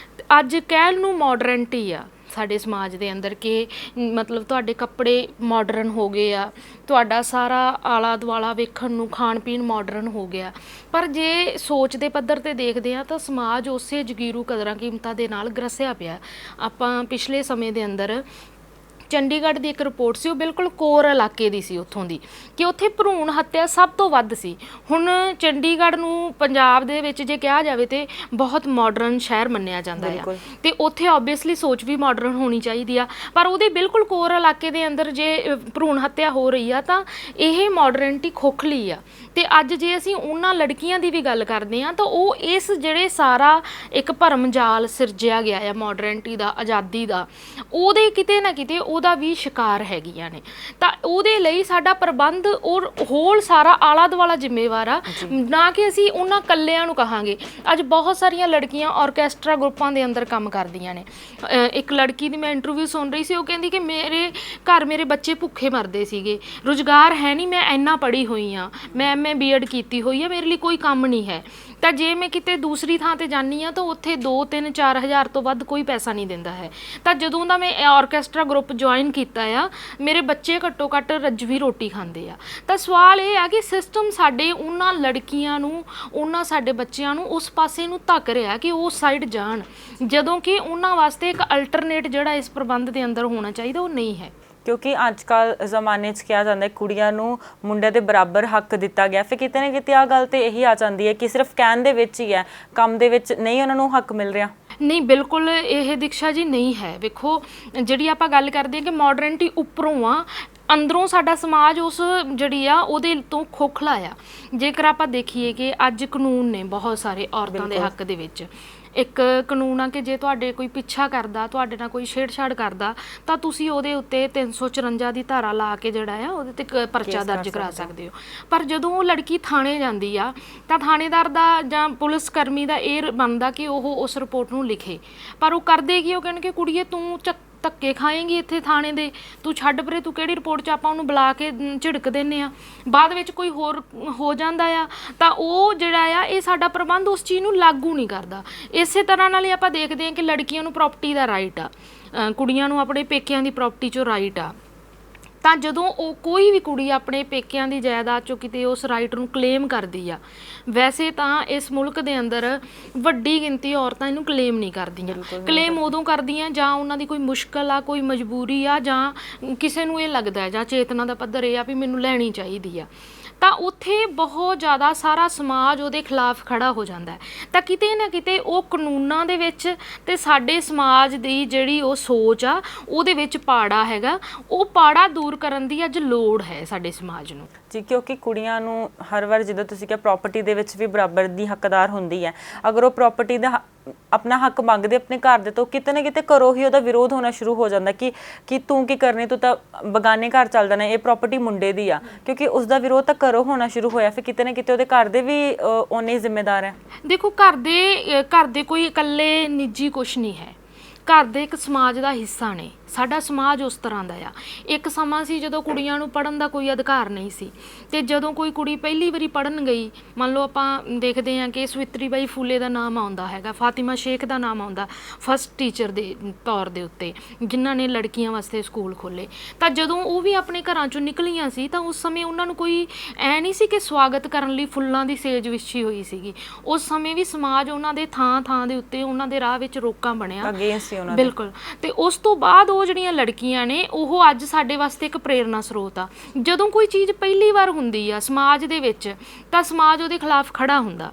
ਅੱਜ ਕਹਿਣ ਨੂੰ ਮਾਡਰਨਟੀ ਆ ਸਾਡੇ ਸਮਾਜ ਦੇ ਅੰਦਰ, ਕਿ ਮਤਲਬ ਤੁਹਾਡੇ ਕੱਪੜੇ ਮਾਡਰਨ ਹੋ ਗਏ ਆ, ਤੁਹਾਡਾ ਸਾਰਾ ਆਲਾ ਦੁਆਲਾ ਵੇਖਣ ਨੂੰ, ਖਾਣ ਪੀਣ ਮਾਡਰਨ ਹੋ ਗਿਆ। ਪਰ ਜੇ ਸੋਚ ਦੇ ਪੱਧਰ ਤੇ ਦੇਖਦੇ ਆ ਤਾਂ ਸਮਾਜ ਉਸੇ ਜਗੀਰੂ ਕਦਰਾਂ ਕੀਮਤਾਂ ਦੇ ਨਾਲ ਗਰਸਿਆ ਪਿਆ। ਆਪਾਂ ਪਿਛਲੇ ਸਮੇਂ ਦੇ ਅੰਦਰ ਚੰਡੀਗੜ੍ਹ ਦੀ ਇੱਕ ਰਿਪੋਰਟ ਸੀ, ਉਹ ਬਿਲਕੁਲ ਕੋਰ ਇਲਾਕੇ ਦੀ ਸੀ ਉੱਥੋਂ ਦੀ, ਕਿ ਉੱਥੇ ਭਰੂਣ ਹੱਤਿਆ ਸਭ ਤੋਂ ਵੱਧ ਸੀ। ਹੁਣ ਚੰਡੀਗੜ੍ਹ ਨੂੰ ਪੰਜਾਬ ਦੇ ਵਿੱਚ ਜੇ ਕਿਹਾ ਜਾਵੇ ਤੇ ਬਹੁਤ ਮਾਡਰਨ ਸ਼ਹਿਰ ਮੰਨਿਆ ਜਾਂਦਾ ਆ, ਤੇ ਉੱਥੇ ਓਬਵੀਅਸਲੀ ਸੋਚ ਵੀ ਮਾਡਰਨ ਹੋਣੀ ਚਾਹੀਦੀ ਆ, ਪਰ ਉਹਦੇ ਬਿਲਕੁਲ ਕੋਰ ਇਲਾਕੇ ਦੇ ਅੰਦਰ ਜੇ ਭਰੂਣ ਹੱਤਿਆ ਹੋ ਰਹੀ ਆ ਤਾਂ ਇਹ ਮਾਡਰਨਿਟੀ ਖੋਖਲੀ ਆ। ਤੇ ਅੱਜ ਜੇ ਅਸੀਂ ਉਹਨਾਂ ਲੜਕੀਆਂ ਦੀ ਵੀ ਗੱਲ ਕਰਦੇ ਹਾਂ ਤਾਂ ਉਹ ਇਸ ਜਿਹੜੇ ਸਾਰਾ ਇੱਕ ਭਰਮ ਜਾਲ ਸਿਰਜਿਆ ਗਿਆ ਆ ਮਾਡਰਨਿਟੀ ਦਾ, ਆਜ਼ਾਦੀ ਦਾ, ਉਹਦੇ ਕਿਤੇ ਨਾ ਕਿਤੇ ਉਹਦਾ ਵੀ ਸ਼ਿਕਾਰ ਹੈਗੀਆਂ ਨੇ। ਤਾਂ ਉਹਦੇ ਲਈ ਸਾਡਾ ਪ੍ਰਬੰਧ ਔਰ ਹੋਲ ਸਾਰਾ ਆਲਾ ਦੁਆਲਾ ਜ਼ਿੰਮੇਵਾਰ ਆ, ਨਾ ਕਿ ਅਸੀਂ ਉਹਨਾਂ ਕੱਲਿਆਂ ਨੂੰ ਕਹਾਂਗੇ। ਅੱਜ ਬਹੁਤ ਸਾਰੀਆਂ ਲੜਕੀਆਂ ਆਰਕੈਸਟਰਾ ਗਰੁੱਪਾਂ ਦੇ ਅੰਦਰ ਕੰਮ ਕਰਦੀਆਂ ਨੇ। ਇੱਕ ਲੜਕੀ ਦੀ ਮੈਂ ਇੰਟਰਵਿਊ ਸੁਣ ਰਹੀ ਸੀ, ਉਹ ਕਹਿੰਦੀ ਕਿ ਮੇਰੇ ਘਰ ਮੇਰੇ ਬੱਚੇ ਭੁੱਖੇ ਮਰਦੇ ਸੀਗੇ, ਰੁਜ਼ਗਾਰ ਹੈ ਨਹੀਂ, ਮੈਂ ਇੰਨਾ ਪੜ੍ਹੀ ਹੋਈ ਹਾਂ, ਮੈਂ ਬੀਐਡ ਕੀਤੀ ਹੋਈ ਆ, ਮੇਰੇ ਲਈ ਕੋਈ ਕੰਮ ਨਹੀਂ ਹੈ। ਤਾਂ ਜੇ ਮੈਂ ਕਿਤੇ ਦੂਸਰੀ ਥਾਂ ਤੇ ਜਾਂਦੀ ਹਾਂ ਤਾਂ ਉੱਥੇ 2-3-4 ਹਜ਼ਾਰ ਤੋਂ ਵੱਧ ਕੋਈ ਪੈਸਾ ਨਹੀਂ ਦਿੰਦਾ ਹੈ। ਤਾਂ ਜਦੋਂ ਦਾ ਮੈਂ ਆਰਕੈਸਟਰਾ ਗਰੁੱਪ ਜੁਆਇਨ ਕੀਤਾ ਆ, ਮੇਰੇ ਬੱਚੇ ਘੱਟੋ ਘੱਟ ਰੱਜਵੀਂ ਰੋਟੀ ਖਾਂਦੇ ਆ। ਤਾਂ ਸਵਾਲ ਇਹ ਆ ਕਿ ਸਿਸਟਮ ਸਾਡੇ ਉਹਨਾਂ ਲੜਕੀਆਂ ਨੂੰ, ਉਹਨਾਂ ਸਾਡੇ ਬੱਚਿਆਂ ਨੂੰ ਉਸ ਪਾਸੇ ਨੂੰ ਧੱਕ ਰਿਹਾ ਕਿ ਉਹ ਸਾਈਡ ਜਾਣ, ਜਦੋਂ ਕਿ ਉਹਨਾਂ ਵਾਸਤੇ ਇੱਕ ਅਲਟਰਨੇਟ ਜਿਹੜਾ ਇਸ ਪ੍ਰਬੰਧ ਦੇ ਅੰਦਰ ਹੋਣਾ ਚਾਹੀਦਾ ਉਹ ਨਹੀਂ ਹੈ। ਕਿਉਂਕਿ ਅੱਜ ਕੱਲ੍ਹ ਜ਼ਮਾਨੇ 'ਚ ਕਿਹਾ ਜਾਂਦਾ ਕੁੜੀਆਂ ਨੂੰ ਮੁੰਡਿਆਂ ਦੇ ਬਰਾਬਰ ਹੱਕ ਦਿੱਤਾ ਗਿਆ, ਫਿਰ ਕਿਤੇ ਨਾ ਕਿਤੇ ਆਹ ਗੱਲ ਤਾਂ ਇਹੀ ਆ ਜਾਂਦੀ ਹੈ ਕਿ ਸਿਰਫ ਕਹਿਣ ਦੇ ਵਿੱਚ ਹੀ ਹੈ, ਕੰਮ ਦੇ ਵਿੱਚ ਨਹੀਂ ਉਹਨਾਂ ਨੂੰ ਹੱਕ ਮਿਲ ਰਿਹਾ। ਨਹੀਂ, ਬਿਲਕੁਲ ਇਹ ਦੀਕਸ਼ਾ ਜੀ ਨਹੀਂ ਹੈ। ਵੇਖੋ, ਜਿਹੜੀ ਆਪਾਂ ਗੱਲ ਕਰਦੇ ਹਾਂ ਕਿ ਮਾਡਰਨਿਟੀ ਉੱਪਰੋਂ ਆ, ਅੰਦਰੋਂ ਸਾਡਾ ਸਮਾਜ ਉਸ ਜਿਹੜੀ ਆ ਉਹਦੇ ਤੋਂ ਖੋਖਲਾ ਆ। ਜੇਕਰ ਆਪਾਂ ਦੇਖੀਏ ਕਿ ਅੱਜ ਕਾਨੂੰਨ ਨੇ ਬਹੁਤ ਸਾਰੇ ਔਰਤਾਂ ਦੇ ਹੱਕ ਦੇ ਵਿੱਚ। ਇੱਕ ਕਾਨੂੰਨ ਆ ਕਿ ਜੇ ਤੁਹਾਡੇ ਕੋਈ ਪਿੱਛਾ ਕਰਦਾ, ਤੁਹਾਡੇ ਨਾਲ ਕੋਈ ਛੇੜਛਾੜ ਕਰਦਾ, ਤਾਂ ਤੁਸੀਂ ਉਹਦੇ ਉੱਤੇ 354 ਦੀ ਧਾਰਾ ਲਾ ਕੇ ਜਿਹੜਾ ਆ ਉਹਦੇ ਤੇ ਪਰਚਾ ਦਰਜ ਕਰਾ ਸਕਦੇ ਹੋ। ਪਰ ਜਦੋਂ ਉਹ ਲੜਕੀ ਥਾਣੇ ਜਾਂਦੀ ਆ ਤਾਂ ਥਾਣੇਦਾਰ ਦਾ ਜਾਂ ਪੁਲਿਸ ਕਰਮੀ ਦਾ ਇਹ ਬਣਦਾ ਕਿ ਉਹ ਉਸ ਰਿਪੋਰਟ ਨੂੰ ਲਿਖੇ, ਪਰ ਉਹ ਕਰਦੇ ਕੀ, ਉਹ ਕਹਿਣਗੇ ਕੁੜੀਏ ਤੂੰ ਧੱਕੇ ਖਾਏਂਗੀ ਇੱਥੇ ਥਾਣੇ ਦੇ, ਤੂੰ ਛੱਡ ਪਰੇ, ਤੂੰ ਕਿਹੜੀ ਰਿਪੋਰਟ 'ਚ ਆਪਾਂ ਉਹਨੂੰ ਬੁਲਾ ਕੇ ਝਿੜਕ ਦਿੰਦੇ ਆ। ਬਾਅਦ ਵਿੱਚ ਕੋਈ ਹੋਰ ਹੋ ਜਾਂਦਾ ਆ ਤਾਂ ਉਹ ਜਿਹੜਾ ਆ ਇਹ ਸਾਡਾ ਪ੍ਰਬੰਧ ਉਸ ਚੀਜ਼ ਨੂੰ ਲਾਗੂ ਨਹੀਂ ਕਰਦਾ। ਇਸੇ ਤਰ੍ਹਾਂ ਨਾਲ ਹੀ ਆਪਾਂ ਦੇਖਦੇ ਹਾਂ ਕਿ ਲੜਕੀਆਂ ਨੂੰ ਪ੍ਰੋਪਰਟੀ ਦਾ ਰਾਈਟ ਆ, ਕੁੜੀਆਂ ਨੂੰ ਆਪਣੇ ਪੇਕਿਆਂ ਦੀ ਪ੍ਰੋਪਰਟੀ 'ਚੋਂ ਰਾਈਟ ਆ। ਤਾਂ ਜਦੋਂ ਉਹ ਕੋਈ ਵੀ ਕੁੜੀ ਆਪਣੇ ਪੇਕਿਆਂ ਦੀ ਜਾਇਦਾਦ 'ਚੋਂ ਕਿਤੇ ਉਸ ਰਾਈਟ ਨੂੰ ਕਲੇਮ ਕਰਦੀ ਆ, ਵੈਸੇ ਤਾਂ ਇਸ ਮੁਲਕ ਦੇ ਅੰਦਰ ਵੱਡੀ ਗਿਣਤੀ ਔਰਤਾਂ ਇਹਨੂੰ ਕਲੇਮ ਨਹੀਂ ਕਰਦੀਆਂ। ਕਲੇਮ ਉਦੋਂ ਕਰਦੀਆਂ ਜਾਂ ਉਹਨਾਂ ਦੀ ਕੋਈ ਮੁਸ਼ਕਲ ਆ, ਕੋਈ ਮਜਬੂਰੀ ਆ, ਜਾਂ ਕਿਸੇ ਨੂੰ ਇਹ ਲੱਗਦਾ ਜਾਂ ਚੇਤਨਾ ਦਾ ਪੱਧਰ ਇਹ ਆ ਵੀ ਮੈਨੂੰ ਲੈਣੀ ਚਾਹੀਦੀ ਆ, ਤਾਂ ਉੱਥੇ ਬਹੁਤ ਜ਼ਿਆਦਾ ਸਾਰਾ ਸਮਾਜ ਉਹਦੇ ਖਿਲਾਫ ਖੜਾ ਹੋ ਜਾਂਦਾ ਹੈ। ਤਾਂ ਕਿਤੇ ਨਾ ਕਿਤੇ ਉਹ ਕਾਨੂੰਨਾਂ ਦੇ ਵਿੱਚ ਤੇ ਸਾਡੇ ਸਮਾਜ ਦੀ ਜਿਹੜੀ ਉਹ ਸੋਚ ਆ ਉਹਦੇ ਵਿੱਚ ਪਾੜਾ ਹੈਗਾ, ਉਹ ਪਾੜਾ ਦੂਰ ਕਰਨ ਦੀ ਅੱਜ ਲੋੜ ਹੈ ਸਾਡੇ ਸਮਾਜ ਨੂੰ ਜੀ। ਕਿਉਂਕਿ ਕੁੜੀਆਂ ਨੂੰ ਹਰ ਵਾਰ ਜਿੱਦਾਂ ਤੁਸੀਂ ਕਿਹਾ ਪ੍ਰਾਪਰਟੀ ਦੇ ਵਿੱਚ ਵੀ ਬਰਾਬਰ ਦੀ ਹੱਕਦਾਰ ਹੁੰਦੀ ਹੈ। ਅਗਰ ਉਹ ਪ੍ਰਾਪਰਟੀ ਦਾ ਆਪਣਾ ਹੱਕ ਮੰਗਦੇ ਆਪਣੇ ਘਰ ਦੇ ਤੋਂ, ਕਿਤੇ ਨਾ ਕਿਤੇ ਘਰੋਂ ਹੀ ਉਹਦਾ ਵਿਰੋਧ ਹੋਣਾ ਸ਼ੁਰੂ ਹੋ ਜਾਂਦਾ ਕਿ ਤੂੰ ਕੀ ਕਰਨੀ, ਤੂੰ ਤਾਂ ਬਗਾਨੇ ਘਰ ਚੱਲ ਜਾਣਾ, ਇਹ ਪ੍ਰਾਪਰਟੀ ਮੁੰਡੇ ਦੀ ਆ। ਕਿਉਂਕਿ ਉਸ ਦਾ ਵਿਰੋਧ ਤਾਂ ਘਰੋਂ ਹੋਣਾ ਸ਼ੁਰੂ ਹੋਇਆ, ਫਿਰ ਕਿਤੇ ਨਾ ਕਿਤੇ ਉਹਦੇ ਘਰ ਦੇ ਵੀ ਉਹਨੇ ਜ਼ਿੰਮੇਦਾਰ ਹੈ। ਦੇਖੋ ਘਰ ਦੇ ਕੋਈ ਇਕੱਲੇ ਨਿੱਜੀ ਕੁਛ ਨਹੀਂ ਹੈ, ਘਰ ਦੇ ਇੱਕ ਸਮਾਜ ਦਾ ਹਿੱਸਾ ਨੇ। ਸਾਡਾ ਸਮਾਜ ਉਸ ਤਰ੍ਹਾਂ ਦਾ ਆ। ਇੱਕ ਸਮਾਂ ਸੀ ਜਦੋਂ ਕੁੜੀਆਂ ਨੂੰ ਪੜ੍ਹਨ ਦਾ ਕੋਈ ਅਧਿਕਾਰ ਨਹੀਂ ਸੀ, ਤੇ ਜਦੋਂ ਕੋਈ ਕੁੜੀ ਪਹਿਲੀ ਵਾਰੀ ਪੜ੍ਹਨ ਗਈ, ਮੰਨ ਲਓ ਆਪਾਂ ਦੇਖਦੇ ਹਾਂ ਕਿ ਸਵਿਤਰੀ ਬਾਈ ਫੂਲੇ ਦਾ ਨਾਮ ਆਉਂਦਾ ਹੈਗਾ, ਫਾਤਿਮਾ ਸ਼ੇਖ ਦਾ ਨਾਮ ਆਉਂਦਾ ਫਸਟ ਟੀਚਰ ਦੇ ਤੌਰ ਦੇ ਉੱਤੇ, ਜਿਨ੍ਹਾਂ ਨੇ ਲੜਕੀਆਂ ਵਾਸਤੇ ਸਕੂਲ ਖੋਲ੍ਹੇ। ਤਾਂ ਜਦੋਂ ਉਹ ਵੀ ਆਪਣੇ ਘਰਾਂ 'ਚੋਂ ਨਿਕਲੀਆਂ ਸੀ ਤਾਂ ਉਸ ਸਮੇਂ ਉਹਨਾਂ ਨੂੰ ਕੋਈ ਐ ਨਹੀਂ ਸੀ ਕਿ ਸਵਾਗਤ ਕਰਨ ਲਈ ਫੁੱਲਾਂ ਦੀ ਸੇਜ ਵਿਛੀ ਹੋਈ ਸੀਗੀ। ਉਸ ਸਮੇਂ ਵੀ ਸਮਾਜ ਉਹਨਾਂ ਦੇ ਥਾਂ ਦੇ ਉੱਤੇ ਉਹਨਾਂ ਦੇ ਰਾਹ ਵਿੱਚ ਰੋਕਾਂ ਬਣਿਆ, ਬਿਲਕੁਲ। ਤੇ ਉਸ ਤੋਂ ਬਾਅਦ ਉਹ ਜਿਹੜੀਆਂ ਲੜਕੀਆਂ ਨੇ ਉਹ ਅੱਜ ਸਾਡੇ ਵਾਸਤੇ ਇੱਕ ਪ੍ਰੇਰਨਾ ਸਰੋਤ ਆ। ਜਦੋਂ ਕੋਈ ਚੀਜ਼ ਪਹਿਲੀ ਵਾਰ ਹੁੰਦੀ ਆ ਸਮਾਜ ਦੇ ਵਿੱਚ ਤਾਂ ਸਮਾਜ ਉਹਦੇ ਖਿਲਾਫ ਖੜਾ ਹੁੰਦਾ,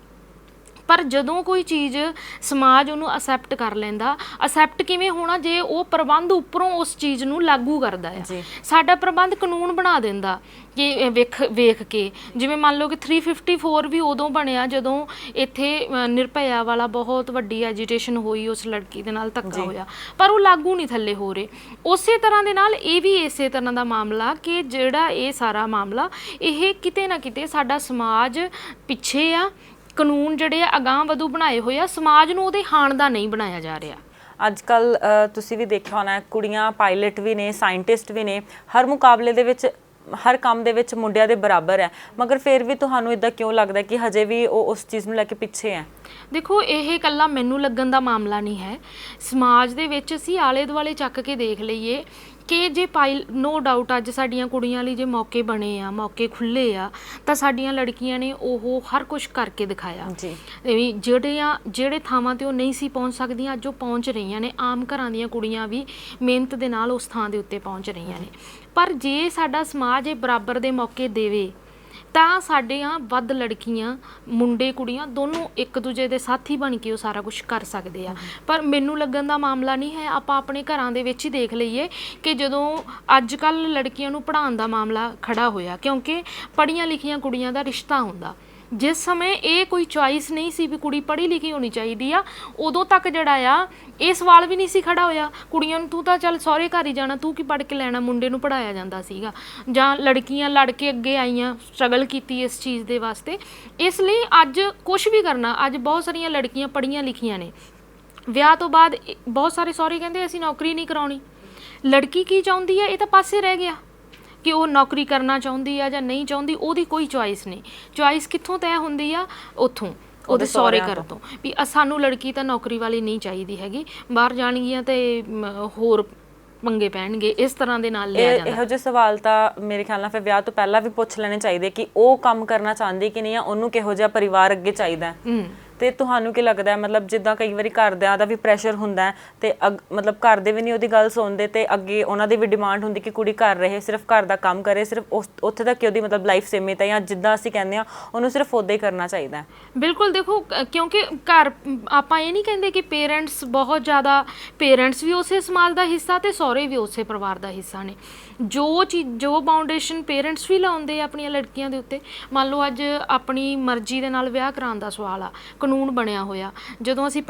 ਪਰ ਜਦੋਂ ਕੋਈ ਚੀਜ਼ ਸਮਾਜ ਉਹਨੂੰ ਅਸੈਪਟ ਕਰ ਲੈਂਦਾ, ਅਸੈਪਟ ਕਿਵੇਂ ਹੋਣਾ, ਜੇ ਉਹ ਪ੍ਰਬੰਧ ਉੱਪਰੋਂ ਉਸ ਚੀਜ਼ ਨੂੰ ਲਾਗੂ ਕਰਦਾ ਆ। ਸਾਡਾ ਪ੍ਰਬੰਧ ਕਾਨੂੰਨ ਬਣਾ ਦਿੰਦਾ ਕਿ ਵੇਖ ਕੇ, ਜਿਵੇਂ ਮੰਨ ਲਓ ਕਿ 354 ਵੀ ਉਦੋਂ ਬਣਿਆ ਜਦੋਂ ਇੱਥੇ ਨਿਰਭਇਆ ਵਾਲਾ ਬਹੁਤ ਵੱਡੀ ਐਜੀਟੇਸ਼ਨ ਹੋਈ, ਉਸ ਲੜਕੀ ਦੇ ਨਾਲ ਧੱਕਾ ਹੋਇਆ, ਪਰ ਉਹ ਲਾਗੂ ਨਹੀਂ ਥੱਲੇ ਹੋ ਰਹੇ। ਉਸੇ ਤਰ੍ਹਾਂ ਦੇ ਨਾਲ ਇਹ ਵੀ ਇਸੇ ਤਰ੍ਹਾਂ ਦਾ ਮਾਮਲਾ ਕਿ ਜਿਹੜਾ ਇਹ ਸਾਰਾ ਮਾਮਲਾ ਇਹ ਕਿਤੇ ਨਾ ਕਿਤੇ ਸਾਡਾ ਸਮਾਜ ਪਿੱਛੇ ਆ। ਕਾਨੂੰਨ ਜਿਹੜੇ ਆ ਅਗਾਂਹ ਵਧੂ ਬਣਾਏ ਹੋਏ ਆ, ਸਮਾਜ ਨੂੰ ਉਹਦੇ ਹਾਣ ਦਾ ਨਹੀਂ ਬਣਾਇਆ ਜਾ ਰਿਹਾ। ਅੱਜ ਕੱਲ ਤੁਸੀਂ ਵੀ ਦੇਖਿਆ ਹੋਣਾ, ਕੁੜੀਆਂ ਪਾਇਲਟ ਵੀ ਨੇ, ਸਾਇੰਟਿਸਟ ਵੀ ਨੇ, ਹਰ ਮੁਕਾਬਲੇ ਦੇ ਵਿੱਚ, ਹਰ ਕੰਮ ਦੇ ਵਿੱਚ ਮੁੰਡਿਆਂ ਦੇ ਬਰਾਬਰ ਹੈ। ਮਗਰ ਫਿਰ ਵੀ ਤੁਹਾਨੂੰ ਇਦਾਂ ਕਿਉਂ ਲੱਗਦਾ ਕਿ ਹਜੇ ਵੀ ਉਹ ਉਸ ਚੀਜ਼ ਨੂੰ ਲੈ ਕੇ ਪਿੱਛੇ ਹੈ? ਦੇਖੋ ਇਹ ਇਕੱਲਾ ਮੈਨੂੰ ਲੱਗਣ ਦਾ ਮਾਮਲਾ ਨਹੀਂ ਹੈ, ਸਮਾਜ ਦੇ ਵਿੱਚ ਅਸੀਂ ਆਲੇ ਦੁਆਲੇ ਚੱਕ ਕੇ ਦੇਖ ਲਈਏ ਕਿ ਜੇ ਨੋ ਡਾਊਟ ਅੱਜ ਸਾਡੀਆਂ ਕੁੜੀਆਂ ਲਈ ਜੇ ਮੌਕੇ ਬਣੇ ਆ, ਮੌਕੇ ਖੁੱਲ੍ਹੇ ਆ, ਤਾਂ ਸਾਡੀਆਂ ਲੜਕੀਆਂ ਨੇ ਉਹ ਹਰ ਕੁਛ ਕਰਕੇ ਦਿਖਾਇਆ ਜੀ। ਵੀ ਜਿਹੜੇ ਥਾਵਾਂ 'ਤੇ ਉਹ ਨਹੀਂ ਸੀ ਪਹੁੰਚ ਸਕਦੀਆਂ ਅੱਜ ਉਹ ਪਹੁੰਚ ਰਹੀਆਂ ਨੇ। ਆਮ ਘਰਾਂ ਦੀਆਂ ਕੁੜੀਆਂ ਵੀ ਮਿਹਨਤ ਦੇ ਨਾਲ ਉਸ ਥਾਂ ਦੇ ਉੱਤੇ ਪਹੁੰਚ ਰਹੀਆਂ ਨੇ। ਪਰ ਜੇ ਸਾਡਾ ਸਮਾਜ ਇਹ ਬਰਾਬਰ ਦੇ ਮੌਕੇ ਦੇਵੇ ਤਾਂ ਸਾਡੀਆਂ ਵੱਧ ਲੜਕੀਆਂ, ਮੁੰਡੇ ਕੁੜੀਆਂ ਦੋਨੋਂ ਇੱਕ ਦੂਜੇ ਦੇ ਸਾਥੀ ਬਣ ਕੇ ਉਹ ਸਾਰਾ ਕੁਝ ਕਰ ਸਕਦੇ ਆ। ਪਰ ਮੈਨੂੰ ਲੱਗਣ ਦਾ ਮਾਮਲਾ ਨਹੀਂ ਹੈ। ਆਪਾਂ ਆਪਣੇ ਘਰਾਂ ਦੇ ਵਿੱਚ ਹੀ ਦੇਖ ਲਈਏ ਕਿ ਜਦੋਂ ਅੱਜ ਕੱਲ੍ਹ ਲੜਕੀਆਂ ਨੂੰ ਪੜ੍ਹਾਉਣ ਦਾ ਮਾਮਲਾ ਖੜਾ ਹੋਇਆ, ਕਿਉਂਕਿ ਪੜ੍ਹੀਆਂ ਲਿਖੀਆਂ ਕੁੜੀਆਂ ਦਾ ਰਿਸ਼ਤਾ ਹੁੰਦਾ, ਜਿਸ ਸਮੇਂ ਇਹ ਕੋਈ ਚੋਇਸ ਨਹੀਂ ਸੀ ਵੀ ਕੁੜੀ ਪੜ੍ਹੀ ਲਿਖੀ ਹੋਣੀ ਚਾਹੀਦੀ ਆ, ਉਦੋਂ ਤੱਕ ਜਿਹੜਾ ਆ ਇਹ ਸਵਾਲ ਵੀ ਨਹੀਂ ਸੀ ਖੜਾ ਹੋਇਆ ਕੁੜੀਆਂ ਨੂੰ ਤੂੰ ਤਾਂ ਚੱਲ ਸਹੁਰੇ ਘਰ ਹੀ ਜਾਣਾ, ਤੂੰ ਕੀ ਪੜ੍ਹ ਕੇ ਲੈਣਾ, ਮੁੰਡੇ ਨੂੰ ਪੜ੍ਹਾਇਆ ਜਾਂਦਾ ਸੀਗਾ। ਜਾਂ ਲੜਕੀਆਂ ਲੜ ਕੇ ਅੱਗੇ ਆਈਆਂ, ਸਟਰਗਲ ਕੀਤੀ ਇਸ ਚੀਜ਼ ਦੇ ਵਾਸਤੇ। ਇਸ ਲਈ ਅੱਜ ਕੁਛ ਵੀ ਕਰਨਾ, ਅੱਜ ਬਹੁਤ ਸਾਰੀਆਂ ਲੜਕੀਆਂ ਪੜ੍ਹੀਆਂ ਲਿਖੀਆਂ ਨੇ, ਵਿਆਹ ਤੋਂ ਬਾਅਦ ਬਹੁਤ ਸਾਰੇ ਸਹੁਰੇ ਕਹਿੰਦੇ ਅਸੀਂ ਨੌਕਰੀ ਨਹੀਂ ਕਰਾਉਣੀ। ਲੜਕੀ ਕੀ ਚਾਹੁੰਦੀ ਹੈ ਇਹ ਤਾਂ ਪਾਸੇ ਰਹਿ ਗਿਆ ਕਿ ਉਹ ਨੌਕਰੀ ਕਰਨਾ ਚਾਹੁੰਦੀ ਆ ਜਾਂ ਨਹੀਂ ਚਾਹੁੰਦੀ, ਉਹਦੀ ਕੋਈ ਚੋਇਸ ਨਹੀਂ। ਚੋਇਸ ਕਿੱਥੋਂ ਤੈਅ ਹੁੰਦੀ ਆ? ਉੱਥੋਂ, ਉਹਦੇ ਸਹੁਰੇ ਘਰ ਤੋਂ, ਵੀ ਸਾਨੂੰ ਲੜਕੀ ਤਾਂ ਨੌਕਰੀ ਵਾਲੀ ਨਹੀਂ ਚਾਹੀਦੀ ਹੈਗੀ, ਬਾਹਰ ਜਾਣਗੀਆਂ ਤੇ ਹੋਰ ਪੰਗੇ ਪੈਣਗੇ, ਇਸ ਤਰ੍ਹਾਂ ਦੇ ਨਾਲ ਲਿਆ ਜਾਂਦਾ। ਇਹੋ ਜਿਹੇ ਸਵਾਲ ਤਾਂ ਮੇਰੇ ਖਿਆਲ ਨਾਲ ਫਿਰ ਵਿਆਹ ਤੋਂ ਪਹਿਲਾਂ ਵੀ ਪੁੱਛ ਲੈਣੇ ਚਾਹੀਦੇ ਕਿ ਉਹ ਕੰਮ ਕਰਨਾ ਚਾਹੁੰਦੀ ਕਿ ਨਹੀਂ, ਆ ਉਹਨੂੰ ਕਿਹੋ ਜਿਹਾ ਪਰਿਵਾਰ ਅੱਗੇ ਚਾਹੀਦਾ। ਤੇ ਤੁਹਾਨੂੰ ਕੀ ਲੱਗਦਾ ਹੈ ਮਤਲਬ ਜਿੱਦਾਂ ਕਈ ਵਾਰੀ ਘਰਦਿਆਂ ਦਾ ਵੀ ਪ੍ਰੈਸ਼ਰ ਹੁੰਦਾ ਹੈ ਤੇ ਮਤਲਬ ਘਰ ਦੇ ਵੀ ਨਹੀਂ ਉਹਦੀ ਗੱਲ ਸੁਣਦੇ ਤੇ ਅੱਗੇ ਉਹਨਾਂ ਦੀ ਵੀ ਡਿਮਾਂਡ ਹੁੰਦੀ ਕਿ ਕੁੜੀ ਘਰ ਰਹੇ, ਸਿਰਫ ਘਰ ਦਾ ਕੰਮ ਕਰੇ, ਸਿਰਫ ਉੱਥੇ ਤੱਕ ਉਹਦੀ ਮਤਲਬ ਲਾਈਫ ਸੀਮਿਤ ਹੈ ਜਾਂ ਜਿੱਦਾਂ ਅਸੀਂ ਕਹਿੰਦੇ ਹਾਂ ਉਹਨੂੰ ਸਿਰਫ ਉੱਦਾਂ ਹੀ ਕਰਨਾ ਚਾਹੀਦਾ ਹੈ? ਬਿਲਕੁਲ, ਦੇਖੋ ਕਿਉਂਕਿ ਘਰ ਆਪਾਂ ਇਹ ਨਹੀਂ ਕਹਿੰਦੇ ਕਿ ਪੇਰੈਂਟਸ ਬਹੁਤ ਜ਼ਿਆਦਾ, ਪੇਰੈਂਟਸ ਵੀ ਉਸੇ ਸਮਾਜ ਦਾ ਹਿੱਸਾ ਤੇ ਸਹੁਰੇ ਵੀ ਉਸੇ ਪਰਿਵਾਰ ਦਾ ਹਿੱਸਾ ਨੇ। ਜੋ ਬਾਊਂਡੇਸ਼ਨ ਪੇਰੈਂਟਸ ਵੀ ਲਾਉਂਦੇ ਆ ਆਪਣੀਆਂ ਲੜਕੀਆਂ ਦੇ ਉੱਤੇ, ਮੰਨ ਲਓ ਅੱਜ ਆਪਣੀ ਮਰਜ਼ੀ ਦੇ ਨਾਲ ਵਿਆਹ ਕਰਾਉਣ ਦਾ ਸਵਾਲ ਆ, ਕਾਨੂੰਨ ਬਣਿਆ ਹੋਇਆ। ਜਦੋਂ ਅਸੀਂ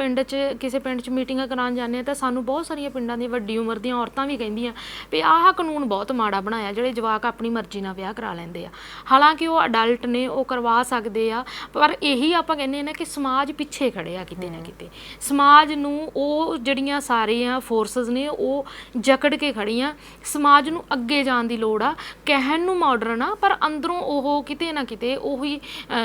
ਕਿਸੇ ਪਿੰਡ 'ਚ ਮੀਟਿੰਗਾਂ ਕਰਾਉਣ ਜਾਂਦੇ ਹਾਂ ਤਾਂ ਸਾਨੂੰ ਬਹੁਤ ਸਾਰੀਆਂ ਪਿੰਡਾਂ ਦੀਆਂ ਵੱਡੀ ਉਮਰ ਦੀਆਂ ਔਰਤਾਂ ਵੀ ਕਹਿੰਦੀਆਂ ਵੀ ਆਹ ਕਾਨੂੰਨ ਬਹੁਤ ਮਾੜਾ ਬਣਾਇਆ, ਜਿਹੜੇ ਜਵਾਕ ਆਪਣੀ ਮਰਜ਼ੀ ਨਾਲ ਵਿਆਹ ਕਰਾ ਲੈਂਦੇ ਆ। ਹਾਲਾਂਕਿ ਉਹ ਅਡਲਟ ਨੇ, ਉਹ ਕਰਵਾ ਸਕਦੇ ਆ, ਪਰ ਇਹੀ ਆਪਾਂ ਕਹਿੰਦੇ ਨਾ ਕਿ ਸਮਾਜ ਪਿੱਛੇ ਖੜੇ ਆ ਕਿਤੇ ਨਾ ਕਿਤੇ। ਸਮਾਜ ਨੂੰ ਉਹ ਜਿਹੜੀਆਂ ਸਾਰੀਆਂ ਫੋਰਸਸ ਨੇ ਉਹ ਜਕੜ ਕੇ ਖੜੀਆਂ। ਸਮਾਜ ਨੂੰ ਅੱਗੇ ਜਾਣ ਦੀ ਲੋੜ ਆ, ਕਹਿਣ ਨੂੰ ਮਾਡਰਨ ਆ ਪਰ ਅੰਦਰੋਂ ਉਹ ਕਿਤੇ ਨਾ ਕਿਤੇ ਉਹੀ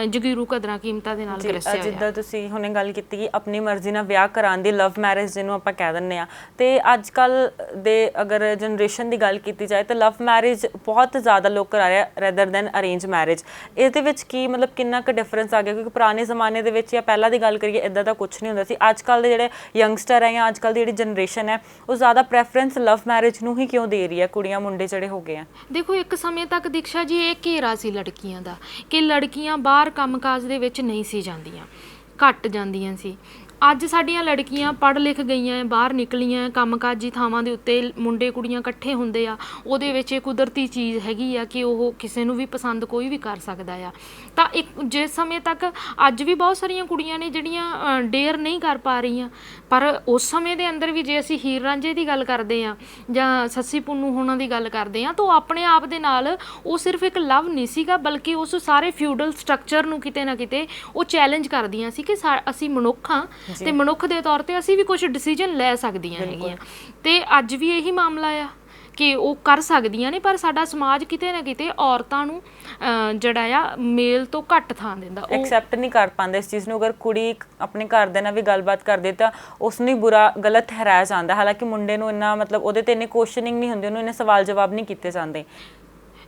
ਜਗੀਰੂ ਕਦਰਾਂ ਕੀਮਤਾਂ ਦੇ ਨਾਲ ਗਰਸਿਆ ਹੋਇਆ। ਜਿੱਦਾਂ ਤੁਸੀਂ ਹੁਣੇ ਗੱਲ ਕੀਤੀ ਕਿ ਆਪਣੀ ਮਰਜ਼ੀ ਨਾਲ ਵਿਆਹ ਕਰਾਉਣ ਦੀ, ਲਵ ਮੈਰਿਜ ਜਿਹਨੂੰ ਆਪਾਂ ਕਹਿ ਦਿੰਦੇ ਆ, ਤੇ ਅੱਜ ਕੱਲ ਦੇ ਅਗਰ ਜਨਰੇਸ਼ਨ ਦੀ ਗੱਲ ਕੀਤੀ ਜਾਏ ਤਾਂ ਲਵ ਮੈਰਿਜ ਬਹੁਤ ਜ਼ਿਆਦਾ ਲੋਕ ਕਰਾ ਰਹੇ ਰੈਦਰ ਦੈਨ ਅਰੇਂਜ ਮੈਰਿਜ। ਇਹਦੇ ਵਿੱਚ ਕੀ ਮਤਲਬ ਕਿੰਨਾ ਕੁ ਡਿਫਰੈਂਸ ਆ ਗਿਆ? ਕਿਉਂਕਿ ਪੁਰਾਣੇ ਜ਼ਮਾਨੇ ਦੇ ਵਿੱਚ ਜਾਂ ਪਹਿਲਾਂ ਦੀ ਗੱਲ ਕਰੀਏ ਇੱਦਾਂ ਦਾ ਕੁਝ ਨਹੀਂ ਹੁੰਦਾ ਸੀ। ਅੱਜ ਕੱਲ ਦੇ ਜਿਹੜੇ ਯੰਗਸਟਰ ਹੈ ਜਾਂ ਅੱਜ ਕੱਲ ਦੀ ਜਿਹੜੀ ਜਨਰੇਸ਼ਨ ਹੈ ਉਹ ਜ਼ਿਆਦਾ ਪ੍ਰੈਫਰੈਂਸ ਲਵ ਮੈਰਿਜ ਨੂੰ ਹੀ ਕਿਉਂ ਦੇ ਰਹੀ ਹੈ? ਕੁੜੀਆਂ ਮੁੰਡੇ ਜਿਹੜੇ ਹੋ ਗਏ ਆ, ਦੇਖੋ ਇੱਕ ਸਮੇਂ ਤੱਕ ਦੀਕਸ਼ਾ ਜੀ ਇਹ ਘੇਰਾ ਸੀ ਲੜਕੀਆਂ ਦਾ ਕਿ ਲੜਕੀਆਂ ਬਾਹਰ ਕੰਮਕਾਜ ਦੇ ਵਿੱਚ ਨਹੀਂ ਸੀ ਜਾਂਦੀਆਂ, ਘੱਟ ਜਾਂਦੀਆਂ ਸੀ। ਅੱਜ ਸਾਡੀਆਂ ਲੜਕੀਆਂ ਪੜ੍ਹ ਲਿਖ ਗਈਆਂ, ਬਾਹਰ ਨਿਕਲੀਆਂ, ਕੰਮਕਾਜੀ ਥਾਵਾਂ ਦੇ ਉੱਤੇ ਮੁੰਡੇ ਕੁੜੀਆਂ ਇਕੱਠੇ ਹੁੰਦੇ ਆ। ਉਹਦੇ ਵਿੱਚ ਇਹ ਕੁਦਰਤੀ ਚੀਜ਼ ਹੈਗੀ ਆ ਕਿ ਉਹ ਕਿਸੇ ਨੂੰ ਵੀ ਪਸੰਦ ਕੋਈ ਵੀ ਕਰ ਸਕਦਾ ਆ। ਤਾਂ ਜਿਸ ਸਮੇਂ ਤੱਕ ਅੱਜ ਵੀ ਬਹੁਤ ਸਾਰੀਆਂ ਕੁੜੀਆਂ ਨੇ ਜਿਹੜੀਆਂ ਡੇਅਰ ਨਹੀਂ ਕਰ ਪਾ ਰਹੀਆਂ, ਪਰ ਉਸ ਸਮੇਂ ਦੇ ਅੰਦਰ ਵੀ ਜੇ ਅਸੀਂ ਹੀਰ ਰਾਂਝੇ ਦੀ ਗੱਲ ਕਰਦੇ ਹਾਂ ਜਾਂ ਸੱਸੀ ਪੁੰਨੂ ਹੋਣਾ ਦੀ ਗੱਲ ਕਰਦੇ ਹਾਂ ਤਾਂ ਉਹ ਆਪਣੇ ਆਪ ਦੇ ਨਾਲ ਉਹ ਸਿਰਫ ਇੱਕ ਲਵ ਨਹੀਂ ਸੀਗਾ, ਬਲਕਿ ਉਸ ਸਾਰੇ ਫਿਊਡਲ ਸਟਰਕਚਰ ਨੂੰ ਕਿਤੇ ਨਾ ਕਿਤੇ ਉਹ ਚੈਲੰਜ ਕਰਦੀਆਂ ਸੀ ਕਿ ਅਸੀਂ ਮਨੁੱਖ ਹਾਂ ਤੇ ਮਨੁੱਖ ਦੇ ਤੌਰ ਤੇ ਅਸੀਂ ਵੀ ਕੁਝ ਡਿਸੀਜਨ ਲੈ ਸਕਦੀਆਂ ਹੈਗੀਆਂ। ਤੇ ਅੱਜ ਵੀ ਇਹੀ ਮਾਮਲਾ ਆ ਕਿ ਉਹ ਕਰ ਸਕਦੀਆਂ ਨੇ, ਪਰ ਸਾਡਾ ਸਮਾਜ ਕਿਤੇ ਨਾ ਕਿਤੇ ਔਰਤਾਂ ਨੂੰ ਜਿਹੜਾ ਆ ਮੇਲ ਤੋਂ ਘੱਟ ਥਾਂ ਦਿੰਦਾ, ਉਹ ਐਕਸੈਪਟ ਨਹੀਂ ਕਰ ਪਾਉਂਦੇ ਇਸ ਚੀਜ਼ ਨੂੰ। ਅਗਰ ਕੁੜੀ ਆਪਣੇ ਘਰ ਦੇ ਨਾਲ ਵੀ ਗੱਲਬਾਤ ਕਰਦੇ ਤਾਂ ਉਸ ਨੂੰ ਬੁਰਾ ਗਲਤ ਠਹਿਰਾਇਆ ਜਾਂਦਾ, ਹਾਲਾਂਕਿ ਮੁੰਡੇ ਨੂੰ ਇੰਨਾ ਮਤਲਬ ਉਹਦੇ ਤੇ ਇੰਨੀ ਕੁਐਸਚਨਿੰਗ ਨਹੀਂ ਹੁੰਦੀ, ਉਹਨੂੰ ਇੰਨੇ ਸਵਾਲ ਜਵਾਬ ਨਹੀਂ ਕੀਤੇ ਜਾਂਦੇ।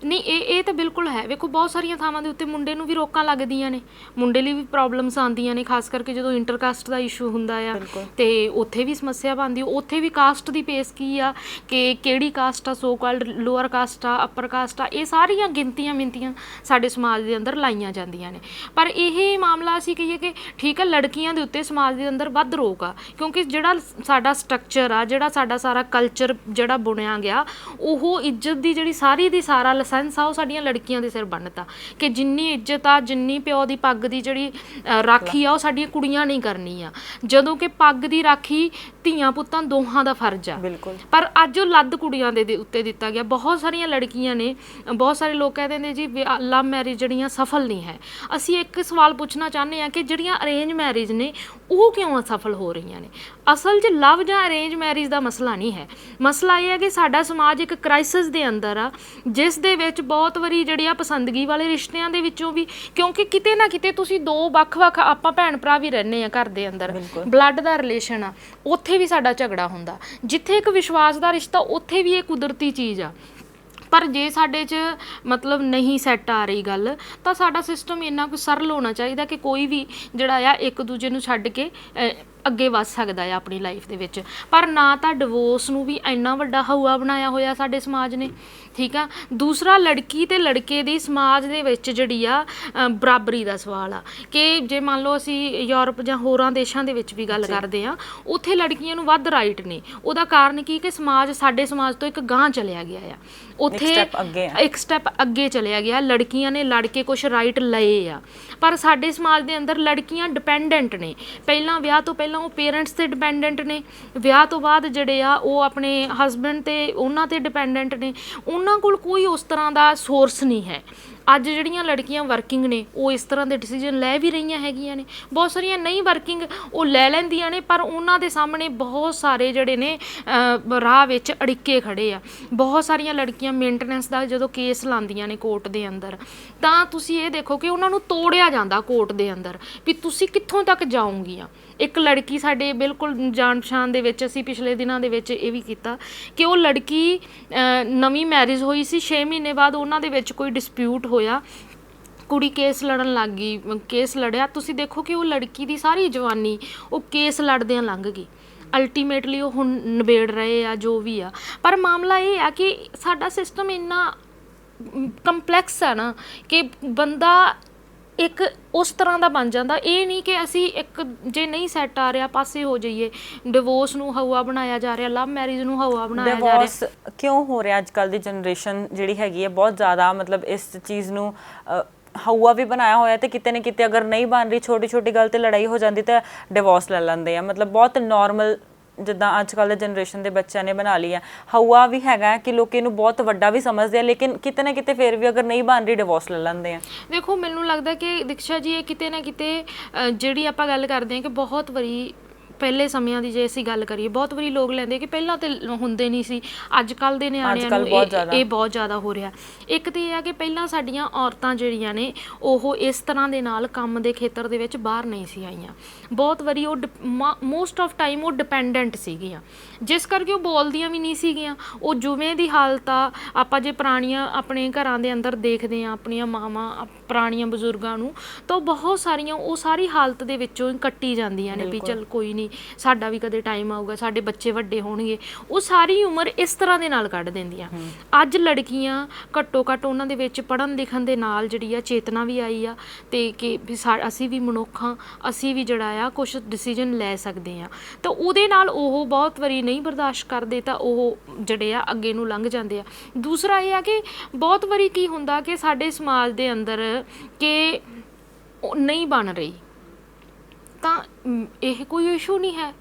ਨਹੀਂ, ਇਹ ਤਾਂ ਬਿਲਕੁਲ ਹੈ। ਵੇਖੋ ਬਹੁਤ ਸਾਰੀਆਂ ਥਾਵਾਂ ਦੇ ਉੱਤੇ ਮੁੰਡੇ ਨੂੰ ਵੀ ਰੋਕਾਂ ਲੱਗਦੀਆਂ ਨੇ, ਮੁੰਡੇ ਲਈ ਵੀ ਪ੍ਰੋਬਲਮਸ ਆਉਂਦੀਆਂ ਨੇ, ਖਾਸ ਕਰਕੇ ਜਦੋਂ ਇੰਟਰਕਾਸਟ ਦਾ ਇਸ਼ੂ ਹੁੰਦਾ ਆ ਤੇ ਉੱਥੇ ਵੀ ਸਮੱਸਿਆ ਬਣਦੀ। ਉੱਥੇ ਵੀ ਕਾਸਟ ਦੀ ਪੇਸ ਕੀ ਆ ਕਿ ਕਿਹੜੀ ਕਾਸਟ ਆ, ਸੋ ਕਾਲਡ ਲੋਅਰ ਕਾਸਟ ਆ, ਅਪਰ ਕਾਸਟ ਆ, ਇਹ ਸਾਰੀਆਂ ਗਿਣਤੀਆਂ ਮਿੰਤੀਆਂ ਸਾਡੇ ਸਮਾਜ ਦੇ ਅੰਦਰ ਲਾਈਆਂ ਜਾਂਦੀਆਂ ਨੇ। ਪਰ ਇਹ ਮਾਮਲਾ ਅਸੀਂ ਕਹੀਏ ਕਿ ਠੀਕ ਹੈ, ਲੜਕੀਆਂ ਦੇ ਉੱਤੇ ਸਮਾਜ ਦੇ ਅੰਦਰ ਵੱਧ ਰੋਕ ਆ, ਕਿਉਂਕਿ ਜਿਹੜਾ ਸਾਡਾ ਸਟਰਕਚਰ ਆ, ਜਿਹੜਾ ਸਾਡਾ ਸਾਰਾ ਕਲਚਰ ਜਿਹੜਾ ਬੁਣਿਆ ਗਿਆ, ਉਹ ਇੱਜ਼ਤ ਦੀ ਜਿਹੜੀ ਸਾਰੀ ਦੀ ਸਾਰਾ ਲਾਇਸੈਂਸ ਆ ਉਹ ਸਾਡੀਆਂ ਲੜਕੀਆਂ ਦੇ ਸਿਰ ਬੰਨ੍ਹਤਾ ਕਿ ਜਿੰਨੀ ਇੱਜ਼ਤ ਆ, ਜਿੰਨੀ ਪਿਓ ਦੀ ਪੱਗ ਦੀ ਜਿਹੜੀ ਰਾਖੀ ਆ ਉਹ ਸਾਡੀਆਂ ਕੁੜੀਆਂ ਨਹੀਂ ਕਰਨੀ ਆ, ਜਦੋਂ ਕਿ ਪੱਗ ਦੀ ਰਾਖੀ ਧੀਆਂ ਪੁੱਤਾਂ ਦੋਹਾਂ ਦਾ ਫਰਜ਼ ਆ। ਪਰ ਅੱਜ ਉਹ ਲੱਦ ਕੁੜੀਆਂ ਦੇ ਉੱਤੇ ਦਿੱਤਾ ਗਿਆ। ਬਹੁਤ ਸਾਰੀਆਂ ਲੜਕੀਆਂ ਨੇ, ਬਹੁਤ ਸਾਰੇ ਲੋਕ ਕਹਿੰਦੇ ਨੇ ਜੀ ਲਵ ਮੈਰਿਜ ਜਿਹੜੀਆਂ ਸਫਲ ਨਹੀਂ ਹੈ। ਅਸੀਂ ਇੱਕ ਸਵਾਲ ਪੁੱਛਣਾ ਚਾਹੁੰਦੇ ਹਾਂ ਕਿ ਜਿਹੜੀਆਂ ਅਰੇਂਜ ਮੈਰਿਜ ਨੇ ਉਹ ਕਿਉਂ ਅਸਫਲ ਹੋ ਰਹੀਆਂ ਨੇ? ਅਸਲ 'ਚ ਲਵ ਜਾਂ ਅਰੇਂਜ ਮੈਰਿਜ ਦਾ ਮਸਲਾ ਨਹੀਂ ਹੈ। ਮਸਲਾ ਇਹ ਹੈ ਕਿ ਸਾਡਾ ਸਮਾਜ ਇੱਕ ਕ੍ਰਾਈਸਿਸ ਦੇ ਅੰਦਰ ਆ, ਜਿਸ ਦੇ ਵਿੱਚ ਬਹੁਤ ਵਾਰੀ ਜਿਹੜੀ ਆ ਪਸੰਦਗੀ ਵਾਲੇ ਰਿਸ਼ਤਿਆਂ ਦੇ ਵਿੱਚੋਂ ਵੀ, ਕਿਉਂਕਿ ਕਿਤੇ ਨਾ ਕਿਤੇ ਤੁਸੀਂ ਦੋ ਵੱਖ-ਵੱਖ, ਆਪਾਂ ਭੈਣ ਭਰਾ ਵੀ ਰਹਿੰਦੇ ਆ ਘਰ ਦੇ ਅੰਦਰ, ਬਲੱਡ ਦਾ ਰਿਲੇਸ਼ਨ ਆ, ਉੱਥੇ ਵੀ ਸਾਡਾ ਝਗੜਾ ਹੁੰਦਾ। ਜਿੱਥੇ ਇੱਕ ਵਿਸ਼ਵਾਸ ਦਾ ਰਿਸ਼ਤਾ, ਉੱਥੇ ਵੀ ਇਹ ਕੁਦਰਤੀ ਚੀਜ਼ ਆ। ਪਰ ਜੇ ਸਾਡੇ 'ਚ ਮਤਲਬ ਨਹੀਂ ਸੈੱਟ ਆ ਰਹੀ ਗੱਲ, ਤਾਂ ਸਾਡਾ ਸਿਸਟਮ ਇੰਨਾ ਕੁ ਸਰਲ ਹੋਣਾ ਚਾਹੀਦਾ ਕਿ ਕੋਈ ਵੀ ਜਿਹੜਾ ਆ ਇੱਕ ਦੂਜੇ ਨੂੰ ਛੱਡ ਕੇ ਅੱਗੇ ਵੱਧ ਸਕਦਾ ਆ ਆਪਣੀ ਲਾਈਫ ਦੇ ਵਿੱਚ। ਪਰ ਨਾ ਤਾਂ ਡਿਵੋਰਸ ਨੂੰ ਵੀ ਇੰਨਾ ਵੱਡਾ ਹਊਆ ਬਣਾਇਆ ਹੋਇਆ ਸਾਡੇ ਸਮਾਜ ਨੇ, ਠੀਕ ਆ। ਦੂਸਰਾ, ਲੜਕੀ ਤੇ ਲੜਕੇ ਦੀ ਸਮਾਜ ਦੇ ਵਿੱਚ ਜਿਹੜੀ ਆ ਬਰਾਬਰੀ ਦਾ ਸਵਾਲ ਆ ਕਿ ਜੇ ਮੰਨ ਲਓ ਅਸੀਂ ਯੂਰਪ ਜਾਂ ਹੋਰਾਂ ਦੇਸ਼ਾਂ ਦੇ ਵਿੱਚ ਵੀ ਗੱਲ ਕਰਦੇ ਹਾਂ, ਉੱਥੇ ਲੜਕੀਆਂ ਨੂੰ ਵੱਧ ਰਾਈਟ ਨੇ। ਉਹਦਾ ਕਾਰਨ ਕੀ ਕਿ ਸਾਡੇ ਸਮਾਜ ਤੋਂ ਇੱਕ ਗਾਂਹ ਚਲਿਆ ਗਿਆ ਆ, ਉੱਥੇ ਇੱਕ ਸਟੈਪ ਅੱਗੇ ਚਲਿਆ ਗਿਆ। ਲੜਕੀਆਂ ਨੇ ਲੜ ਕੇ ਕੁਛ ਰਾਈਟ ਲਏ ਆ, ਪਰ ਸਾਡੇ ਸਮਾਜ ਦੇ ਅੰਦਰ ਲੜਕੀਆਂ ਡਿਪੈਂਡੈਂਟ ਨੇ। ਪਹਿਲਾਂ ਵਿਆਹ ਤੋਂ ਪਹਿਲਾਂ ਉਹ ਪੇਰੈਂਟਸ ਤੇ ਡਿਪੈਂਡੈਂਟ ਨੇ, ਵਿਆਹ ਤੋਂ ਬਾਅਦ ਜਿਹੜੇ ਆ ਉਹ ਆਪਣੇ ਹਸਬੈਂਡ ਤੇ ਉਹਨਾਂ ਤੇ ਡਿਪੈਂਡੈਂਟ ਨੇ। ਉਹਨਾਂ ਕੋਲ ਕੋਈ ਉਸ ਤਰ੍ਹਾਂ ਦਾ ਸੋਰਸ ਨਹੀਂ ਹੈ। ਅੱਜ ਜਿਹੜੀਆਂ ਲੜਕੀਆਂ ਵਰਕਿੰਗ ਨੇ ਉਹ ਇਸ ਤਰ੍ਹਾਂ ਦੇ ਡਿਸੀਜਨ ਲੈ ਵੀ ਰਹੀਆਂ ਹੈਗੀਆਂ ਨੇ। ਬਹੁਤ ਸਾਰੀਆਂ ਨਹੀਂ ਵਰਕਿੰਗ ਉਹ ਲੈ ਲੈਂਦੀਆਂ ਨੇ, ਪਰ ਉਹਨਾਂ ਦੇ ਸਾਹਮਣੇ ਬਹੁਤ ਸਾਰੇ ਜਿਹੜੇ ਨੇ ਰਾਹ ਵਿੱਚ ਅੜਿੱਕੇ ਖੜੇ ਆ। ਬਹੁਤ ਸਾਰੀਆਂ ਲੜਕੀਆਂ ਮੇਨਟੇਨੈਂਸ ਦਾ ਜਦੋਂ ਕੇਸ ਲਾਉਂਦੀਆਂ ਨੇ ਕੋਰਟ ਦੇ ਅੰਦਰ, ਤਾਂ ਤੁਸੀਂ ਇਹ ਦੇਖੋ ਕਿ ਉਹਨਾਂ ਨੂੰ ਤੋੜਿਆ ਜਾਂਦਾ ਕੋਰਟ ਦੇ ਅੰਦਰ ਵੀ ਤੁਸੀਂ ਕਿੱਥੋਂ ਤੱਕ ਜਾਓਗੀਆਂ। ਇੱਕ ਲੜਕੀ ਸਾਡੇ ਬਿਲਕੁਲ ਜਾਣ ਪਛਾਣ ਦੇ ਵਿੱਚ, ਅਸੀਂ ਪਿਛਲੇ ਦਿਨਾਂ ਦੇ ਵਿੱਚ ਇਹ ਵੀ ਕੀਤਾ ਕਿ ਉਹ ਲੜਕੀ ਨਵੀਂ ਮੈਰਿਜ ਹੋਈ ਸੀ, 6 ਮਹੀਨੇ ਬਾਅਦ ਉਹਨਾਂ ਦੇ ਵਿੱਚ ਕੋਈ ਡਿਸਪਿਊਟ ਹੋਇਆ ਕੁੜੀ ਕੇਸ ਲੜਨ ਲੱਗ ਗਈ, ਕੇਸ ਲੜਿਆ, ਤੁਸੀਂ ਦੇਖੋ ਕਿ ਉਹ ਲੜਕੀ ਦੀ ਸਾਰੀ ਜਵਾਨੀ ਉਹ ਕੇਸ ਲੜਦਿਆਂ ਲੰਘ ਗਈ। ਅਲਟੀਮੇਟਲੀ ਉਹ ਹੁਣ ਨਿਬੇੜ ਰਹੇ ਆ ਜੋ ਵੀ ਆ। ਪਰ ਮਾਮਲਾ ਇਹ ਆ ਕਿ ਸਾਡਾ ਸਿਸਟਮ ਇੰਨਾ ਕੰਪਲੈਕਸ ਆ ਨਾ ਕਿ ਬੰਦਾ ਇੱਕ ਉਸ ਤਰ੍ਹਾਂ ਦਾ ਬਣ ਜਾਂਦਾ। ਇਹ ਨਹੀਂ ਕਿ ਅਸੀਂ ਇੱਕ ਜੇ ਨਹੀਂ ਸੈੱਟ ਆ ਰਿਹਾ ਪਾਸੇ ਹੋ ਜਾਈਏ। ਡਿਵੋਰਸ ਨੂੰ ਹਵਾ ਬਣਾਇਆ ਜਾ ਰਿਹਾ, ਲਵ ਮੈਰਿਜ ਨੂੰ ਹਵਾ ਬਣਾਇਆ ਜਾ ਰਿਹਾ। ਡਿਵੋਰਸ ਕਿਉਂ ਹੋ ਰਿਹਾ? ਅੱਜ ਕੱਲ੍ਹ ਦੀ ਜਨਰੇਸ਼ਨ ਜਿਹੜੀ ਹੈਗੀ ਹੈ ਬਹੁਤ ਜ਼ਿਆਦਾ ਮਤਲਬ ਇਸ ਚੀਜ਼ ਨੂੰ ਹਊਆ ਵੀ ਬਣਾਇਆ ਹੋਇਆ, ਤੇ ਕਿਤੇ ਨਾ ਕਿਤੇ ਅਗਰ ਨਹੀਂ ਬਣ ਰਹੀ, ਛੋਟੀ ਛੋਟੀ ਗੱਲ ਤੇ ਲੜਾਈ ਹੋ ਜਾਂਦੀ ਤਾਂ ਡਿਵੋਰਸ ਲੈ ਲੈਂਦੇ ਆ। ਮਤਲਬ ਬਹੁਤ ਨੋਰਮਲ ਜਿੱਦਾਂ ਅੱਜ ਕੱਲ੍ਹ ਦੇ ਜਨਰੇਸ਼ਨ ਦੇ ਬੱਚਿਆਂ ਨੇ ਬਣਾ ਲਈ ਹੈ। ਹਊਆ ਵੀ ਹੈਗਾ ਕਿ ਲੋਕ ਇਹਨੂੰ ਬਹੁਤ ਵੱਡਾ ਵੀ ਸਮਝਦੇ ਆ, ਲੇਕਿਨ ਕਿਤੇ ਨਾ ਕਿਤੇ ਫਿਰ ਵੀ ਅਗਰ ਨਹੀਂ ਬਣ ਰਹੀ ਡਿਵੋਰਸ ਲੈ ਲੈਂਦੇ ਆ। ਦੇਖੋ ਮੈਨੂੰ ਲੱਗਦਾ ਕਿ ਦੀਕਸ਼ਾ ਜੀ ਇਹ ਕਿਤੇ ਨਾ ਕਿਤੇ ਜਿਹੜੀ ਆਪਾਂ ਗੱਲ ਕਰਦੇ ਹਾਂ ਕਿ ਬਹੁਤ ਵਾਰੀ ਪਹਿਲੇ ਸਮਿਆਂ ਦੀ ਜੇ ਅਸੀਂ ਗੱਲ ਕਰੀਏ, ਬਹੁਤ ਵਾਰੀ ਲੋਕ ਲੈਂਦੇ ਕਿ ਪਹਿਲਾਂ ਤੇ ਹੁੰਦੇ ਨਹੀਂ ਸੀ, ਅੱਜ ਕੱਲ੍ਹ ਦੇ ਨਿਆਣਿਆਂ ਨੂੰ ਇਹ ਬਹੁਤ ਜ਼ਿਆਦਾ ਹੋ ਰਿਹਾ। ਇੱਕ ਤਾਂ ਇਹ ਆ ਕਿ ਪਹਿਲਾਂ ਸਾਡੀਆਂ ਔਰਤਾਂ ਜਿਹੜੀਆਂ ਨੇ ਉਹ ਇਸ ਤਰ੍ਹਾਂ ਦੇ ਨਾਲ ਕੰਮ ਦੇ ਖੇਤਰ ਦੇ ਵਿੱਚ ਬਾਹਰ ਨਹੀਂ ਸੀ ਆਈਆਂ। ਬਹੁਤ ਵਾਰੀ ਉਹ ਮੋਸਟ ਆਫ ਟਾਈਮ ਉਹ ਡਿਪੈਂਡੈਂਟ ਸੀਗੀਆਂ, ਜਿਸ ਕਰਕੇ ਉਹ ਬੋਲਦੀਆਂ ਵੀ ਨਹੀਂ ਸੀਗੀਆਂ। ਉਹ ਜਿਵੇਂ ਦੀ ਹਾਲਤ ਆ, ਆਪਾਂ ਜੇ ਪੁਰਾਣੀਆਂ ਆਪਣੇ ਘਰਾਂ ਦੇ ਅੰਦਰ ਦੇਖਦੇ ਹਾਂ ਆਪਣੀਆਂ ਮਾਵਾਂ ਪੁਰਾਣੀਆਂ ਬਜ਼ੁਰਗਾਂ ਨੂੰ, ਤਾਂ ਬਹੁਤ ਸਾਰੀਆਂ ਉਹ ਸਾਰੀ ਹਾਲਤ ਦੇ ਵਿੱਚੋਂ ਕੱਟੀ ਜਾਂਦੀਆਂ ਨੇ ਵੀ ਚੱਲ ਕੋਈ ਨਹੀਂ, ਸਾਡਾ ਵੀ ਕਦੇ ਟਾਈਮ ਆਊਗਾ, ਸਾਡੇ ਬੱਚੇ ਵੱਡੇ ਹੋਣਗੇ। ਉਹ ਸਾਰੀ ਉਮਰ ਇਸ ਤਰ੍ਹਾਂ ਦੇ ਨਾਲ ਕੱਢ ਦਿੰਦੀਆਂ। ਅੱਜ ਲੜਕੀਆਂ ਘੱਟੋ ਘੱਟ ਉਹਨਾਂ ਦੇ ਵਿੱਚ ਪੜ੍ਹਨ ਲਿਖਣ ਦੇ ਨਾਲ ਜਿਹੜੀ ਆ ਚੇਤਨਾ ਵੀ ਆਈ ਆ, ਤੇ ਕਿ ਅਸੀਂ ਵੀ ਮਨੁੱਖ ਹਾਂ, ਅਸੀਂ ਵੀ ਜਿਹੜਾ ਆ ਕੁਛ ਡਿਸੀਜਨ ਲੈ ਸਕਦੇ ਹਾਂ। ਤਾਂ ਉਹਦੇ ਨਾਲ ਉਹ ਬਹੁਤ ਵਾਰੀ ਨਹੀਂ ਬਰਦਾਸ਼ਤ ਕਰਦੇ ਤਾਂ ਉਹ ਜਿਹੜੇ ਆ ਅੱਗੇ ਨੂੰ ਲੰਘ ਜਾਂਦੇ ਆ। ਦੂਸਰਾ ਇਹ ਆ ਕਿ ਬਹੁਤ ਵਾਰੀ ਕੀ ਹੁੰਦਾ ਕਿ ਸਾਡੇ ਸਮਾਜ ਦੇ ਅੰਦਰ ਕਿ ਨਹੀਂ ਬਣ ਰਹੀ ਤਾਂ ਇਹ ਕੋਈ ਇਸ਼ੂ ਨਹੀਂ ਹੈ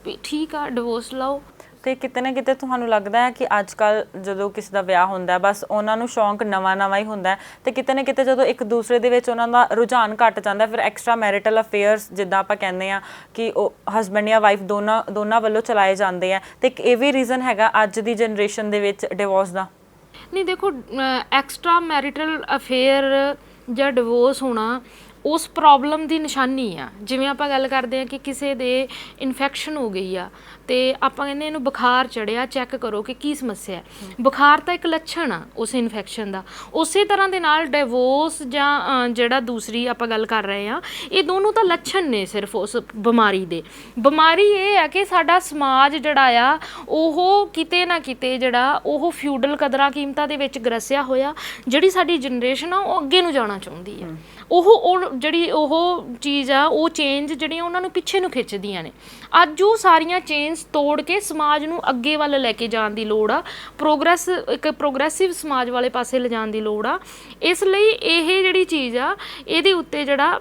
ਵੀ ਠੀਕ ਆ ਡਿਵੋਰਸ ਲਓ। ਤੇ ਕਿਤੇ ਨਾ ਕਿਤੇ ਤੁਹਾਨੂੰ ਲੱਗਦਾ ਹੈ ਕਿ ਅੱਜ ਕੱਲ੍ਹ ਜਦੋਂ ਕਿਸੇ ਦਾ ਵਿਆਹ ਹੁੰਦਾ ਬਸ ਉਹਨਾਂ ਨੂੰ ਸ਼ੌਂਕ ਨਵਾਂ ਹੀ ਹੁੰਦਾ, ਤੇ ਕਿਤੇ ਨਾ ਕਿਤੇ ਜਦੋਂ ਇੱਕ ਦੂਸਰੇ ਦੇ ਵਿੱਚ ਉਹਨਾਂ ਦਾ ਰੁਝਾਨ ਘੱਟ ਜਾਂਦਾ, ਫਿਰ ਐਕਸਟਰਾ ਮੈਰਿਟਲ ਅਫੇਅਰਸ ਜਿੱਦਾਂ ਆਪਾਂ ਕਹਿੰਦੇ ਹਾਂ ਕਿ ਉਹ ਹਸਬੈਂਡ ਜਾਂ ਵਾਈਫ ਦੋਨਾਂ ਵੱਲੋਂ ਚਲਾਏ ਜਾਂਦੇ ਆ। ਤੇ ਇੱਕ ਇਹ ਵੀ ਰੀਜ਼ਨ ਹੈਗਾ ਅੱਜ ਦੀ ਜਨਰੇਸ਼ਨ ਦੇ ਵਿੱਚ ਡਿਵੋਰਸ ਦਾ। ਨਹੀਂ ਦੇਖੋ, ਐਕਸਟਰਾ ਮੈਰਿਟਲ ਅਫੇਅਰ ਜਾਂ ਡਿਵੋਰਸ ਹੋਣਾ ਉਸ ਪ੍ਰੋਬਲਮ ਦੀ ਨਿਸ਼ਾਨੀ ਆ। ਜਿਵੇਂ ਆਪਾਂ ਗੱਲ ਕਰਦੇ ਹਾਂ ਕਿ ਕਿਸੇ ਦੇ ਇਨਫੈਕਸ਼ਨ ਹੋ ਗਈ ਆ ਤੇ ਆਪਾਂ ਕਹਿੰਦੇ ਇਹਨੂੰ ਬੁਖਾਰ ਚੜਿਆ, ਚੈੱਕ ਕਰੋ ਕਿ ਕੀ ਸਮੱਸਿਆ ਹੈ। ਬੁਖਾਰ ਤਾਂ ਇੱਕ ਲੱਛਣ ਆ ਉਸ ਇਨਫੈਕਸ਼ਨ ਦਾ। ਉਸੇ ਤਰ੍ਹਾਂ ਦੇ ਨਾਲ ਡਿਵੋਰਸ ਜਾਂ ਜਿਹੜਾ ਦੂਸਰੀ ਆਪਾਂ ਗੱਲ ਕਰ ਰਹੇ ਹਾਂ, ਇਹ ਦੋਨੋਂ ਤਾਂ ਲੱਛਣ ਨੇ ਸਿਰਫ ਉਸ ਬਿਮਾਰੀ ਦੇ। ਬਿਮਾਰੀ ਇਹ ਆ ਕਿ ਸਾਡਾ ਸਮਾਜ ਜਿਹੜਾ ਆ ਉਹ ਕਿਤੇ ਨਾ ਕਿਤੇ ਜਿਹੜਾ ਉਹ ਫਿਊਡਲ ਕਦਰਾਂ ਕੀਮਤਾਂ ਦੇ ਵਿੱਚ ਗਰਸਿਆ ਹੋਇਆ। ਜਿਹੜੀ ਸਾਡੀ ਜਨਰੇਸ਼ਨ ਆ ਉਹ ਅੱਗੇ ਨੂੰ ਜਾਣਾ ਚਾਹੁੰਦੀ ਆ। ਉਹ ਜਿਹੜੀ ਉਹ ਚੀਜ਼ ਆ, ਉਹ ਚੇਂਜ ਜਿਹੜੀਆਂ ਉਹਨਾਂ ਨੂੰ ਪਿੱਛੇ ਨੂੰ ਖਿੱਚਦੀਆਂ ਨੇ। ਅੱਜ ਉਹ ਸਾਰੀਆਂ ਚੇਂਜ ਤੋੜ ਕੇ ਸਮਾਜ ਨੂੰ ਅੱਗੇ ਵੱਲ ਲੈ ਕੇ ਜਾਣ ਦੀ ਲੋੜ ਆ। ਇੱਕ ਪ੍ਰੋਗਰੈਸਿਵ ਸਮਾਜ ਵਾਲੇ ਪਾਸੇ ਲਿਜਾਣ ਦੀ ਲੋੜ ਆ। ਇਸ ਲਈ ਇਹ ਜਿਹੜੀ ਚੀਜ਼ ਆ ਇਹਦੇ ਉੱਤੇ ਜਿਹੜਾ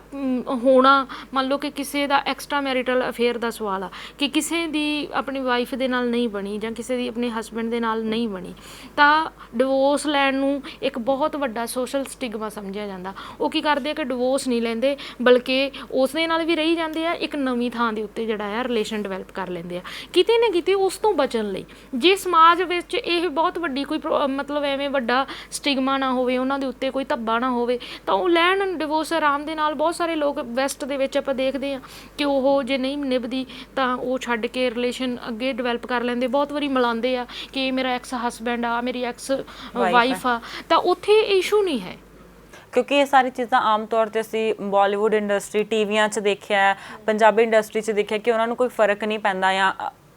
ਹੋਣਾ, ਮੰਨ ਲਓ ਕਿ ਕਿਸੇ ਦਾ ਐਕਸਟਰਾ ਮੈਰਿਟਲ ਅਫੇਅਰ ਦਾ ਸਵਾਲ ਆ ਕਿ ਕਿਸੇ ਦੀ ਆਪਣੀ ਵਾਈਫ ਦੇ ਨਾਲ ਨਹੀਂ ਬਣੀ ਜਾਂ ਕਿਸੇ ਦੀ ਆਪਣੇ ਹਸਬੈਂਡ ਦੇ ਨਾਲ ਨਹੀਂ ਬਣੀ, ਤਾਂ ਡਿਵੋਰਸ ਲੈਣ ਨੂੰ ਇੱਕ ਬਹੁਤ ਵੱਡਾ ਸੋਸ਼ਲ ਸਟਿਗਮਾ ਸਮਝਿਆ ਜਾਂਦਾ। ਉਹ ਕੀ ਕਰਦੇ ਕਿ ਡਿਵੋਰਸ ਨਹੀਂ ਲੈਂਦੇ, ਬਲਕਿ ਉਸ ਦੇ ਨਾਲ ਵੀ ਰਹੀ ਜਾਂਦੇ ਆ, ਇੱਕ ਨਵੀਂ ਥਾਂ ਦੇ ਉੱਤੇ ਜਿਹੜਾ ਆ ਰਿਲੇਸ਼ਨ ਡਿਵੈਲਪ ਕਰ ਲੈਂਦੇ ਆ ਕਿਤੇ ਨਾ ਕਿਤੇ ਉਸ ਤੋਂ ਬਚਣ ਲਈ। ਜੇ ਸਮਾਜ ਵਿੱਚ ਇਹ ਬਹੁਤ ਵੱਡੀ ਕੋਈ ਮਤਲਬ ਐਵੇਂ ਵੱਡਾ ਸਟਿਗਮਾ ਨਾ ਹੋਵੇ, ਉਹਨਾਂ ਦੇ ਉੱਤੇ ਕੋਈ ਧੱਬਾ ਨਾ ਹੋਵੇ, ਤਾਂ ਉਹ ਲੈਣ ਡਿਵੋਰਸ ਆਰਾਮ ਦੇ ਨਾਲ। ਬਹੁਤ ਸਾਰੇ ਲੋਕ ਵੈਸਟ ਦੇ ਵਿੱਚ ਆਪਾਂ ਦੇਖਦੇ ਹਾਂ ਕਿ ਉਹ ਜੇ ਨਹੀਂ ਨਿਭਦੀ ਤਾਂ ਉਹ ਛੱਡ ਕੇ ਰਿਲੇਸ਼ਨ ਅੱਗੇ ਡਿਵੈਲਪ ਕਰ ਲੈਂਦੇ। ਬਹੁਤ ਵਾਰੀ ਮਿਲਾਉਂਦੇ ਆ ਕਿ ਮੇਰਾ ਐਕਸ ਹਸਬੈਂਡ ਆ, ਮੇਰੀ ਐਕਸ ਵਾਈਫ ਆ, ਤਾਂ ਉੱਥੇ ਇਸ਼ੂ ਨਹੀਂ ਹੈ। ਕਿਉਂਕਿ ਇਹ ਸਾਰੀ ਚੀਜ਼ਾਂ ਆਮ ਤੌਰ 'ਤੇ ਅਸੀਂ ਬਾਲੀਵੁੱਡ ਇੰਡਸਟਰੀ, ਟੀਵੀਆਂ 'ਚ ਦੇਖਿਆ, ਪੰਜਾਬੀ ਇੰਡਸਟਰੀ 'ਚ ਦੇਖਿਆ ਕਿ ਉਹਨਾਂ ਨੂੰ ਕੋਈ ਫ਼ਰਕ ਨਹੀਂ ਪੈਂਦਾ, ਜਾਂ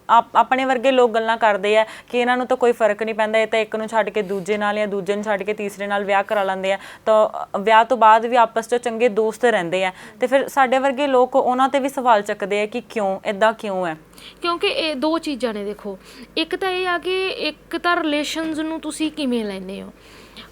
ਆਪਣੇ ਵਰਗੇ ਲੋਕ ਗੱਲਾਂ ਕਰਦੇ ਆ ਕਿ ਇਹਨਾਂ ਨੂੰ ਤਾਂ ਕੋਈ ਫ਼ਰਕ ਨਹੀਂ ਪੈਂਦਾ, ਇਹ ਤਾਂ ਇੱਕ ਨੂੰ ਛੱਡ ਕੇ ਦੂਜੇ ਨਾਲ ਜਾਂ ਦੂਜੇ ਨੂੰ ਛੱਡ ਕੇ ਤੀਸਰੇ ਨਾਲ ਵਿਆਹ ਕਰਾ ਲੈਂਦੇ ਆ, ਤਾਂ ਵਿਆਹ ਤੋਂ ਬਾਅਦ ਵੀ ਆਪਸ 'ਚ ਚੰਗੇ ਦੋਸਤ ਰਹਿੰਦੇ ਆ। ਤੇ ਫਿਰ ਸਾਡੇ ਵਰਗੇ ਲੋਕ ਉਹਨਾਂ 'ਤੇ ਵੀ ਸਵਾਲ ਚੱਕਦੇ ਆ ਕਿ ਕਿਉਂ ਇੱਦਾਂ ਕਿਉਂ ਹੈ। ਕਿਉਂਕਿ ਇਹ ਦੋ ਚੀਜ਼ਾਂ ਨੇ। ਦੇਖੋ, ਇੱਕ ਤਾਂ ਇਹ ਆ ਕਿ ਇੱਕ ਤਾਂ ਰਿਲੇਸ਼ਨਸ ਨੂੰ ਤੁਸੀਂ ਕਿਵੇਂ ਲੈਂਦੇ ਹੋ।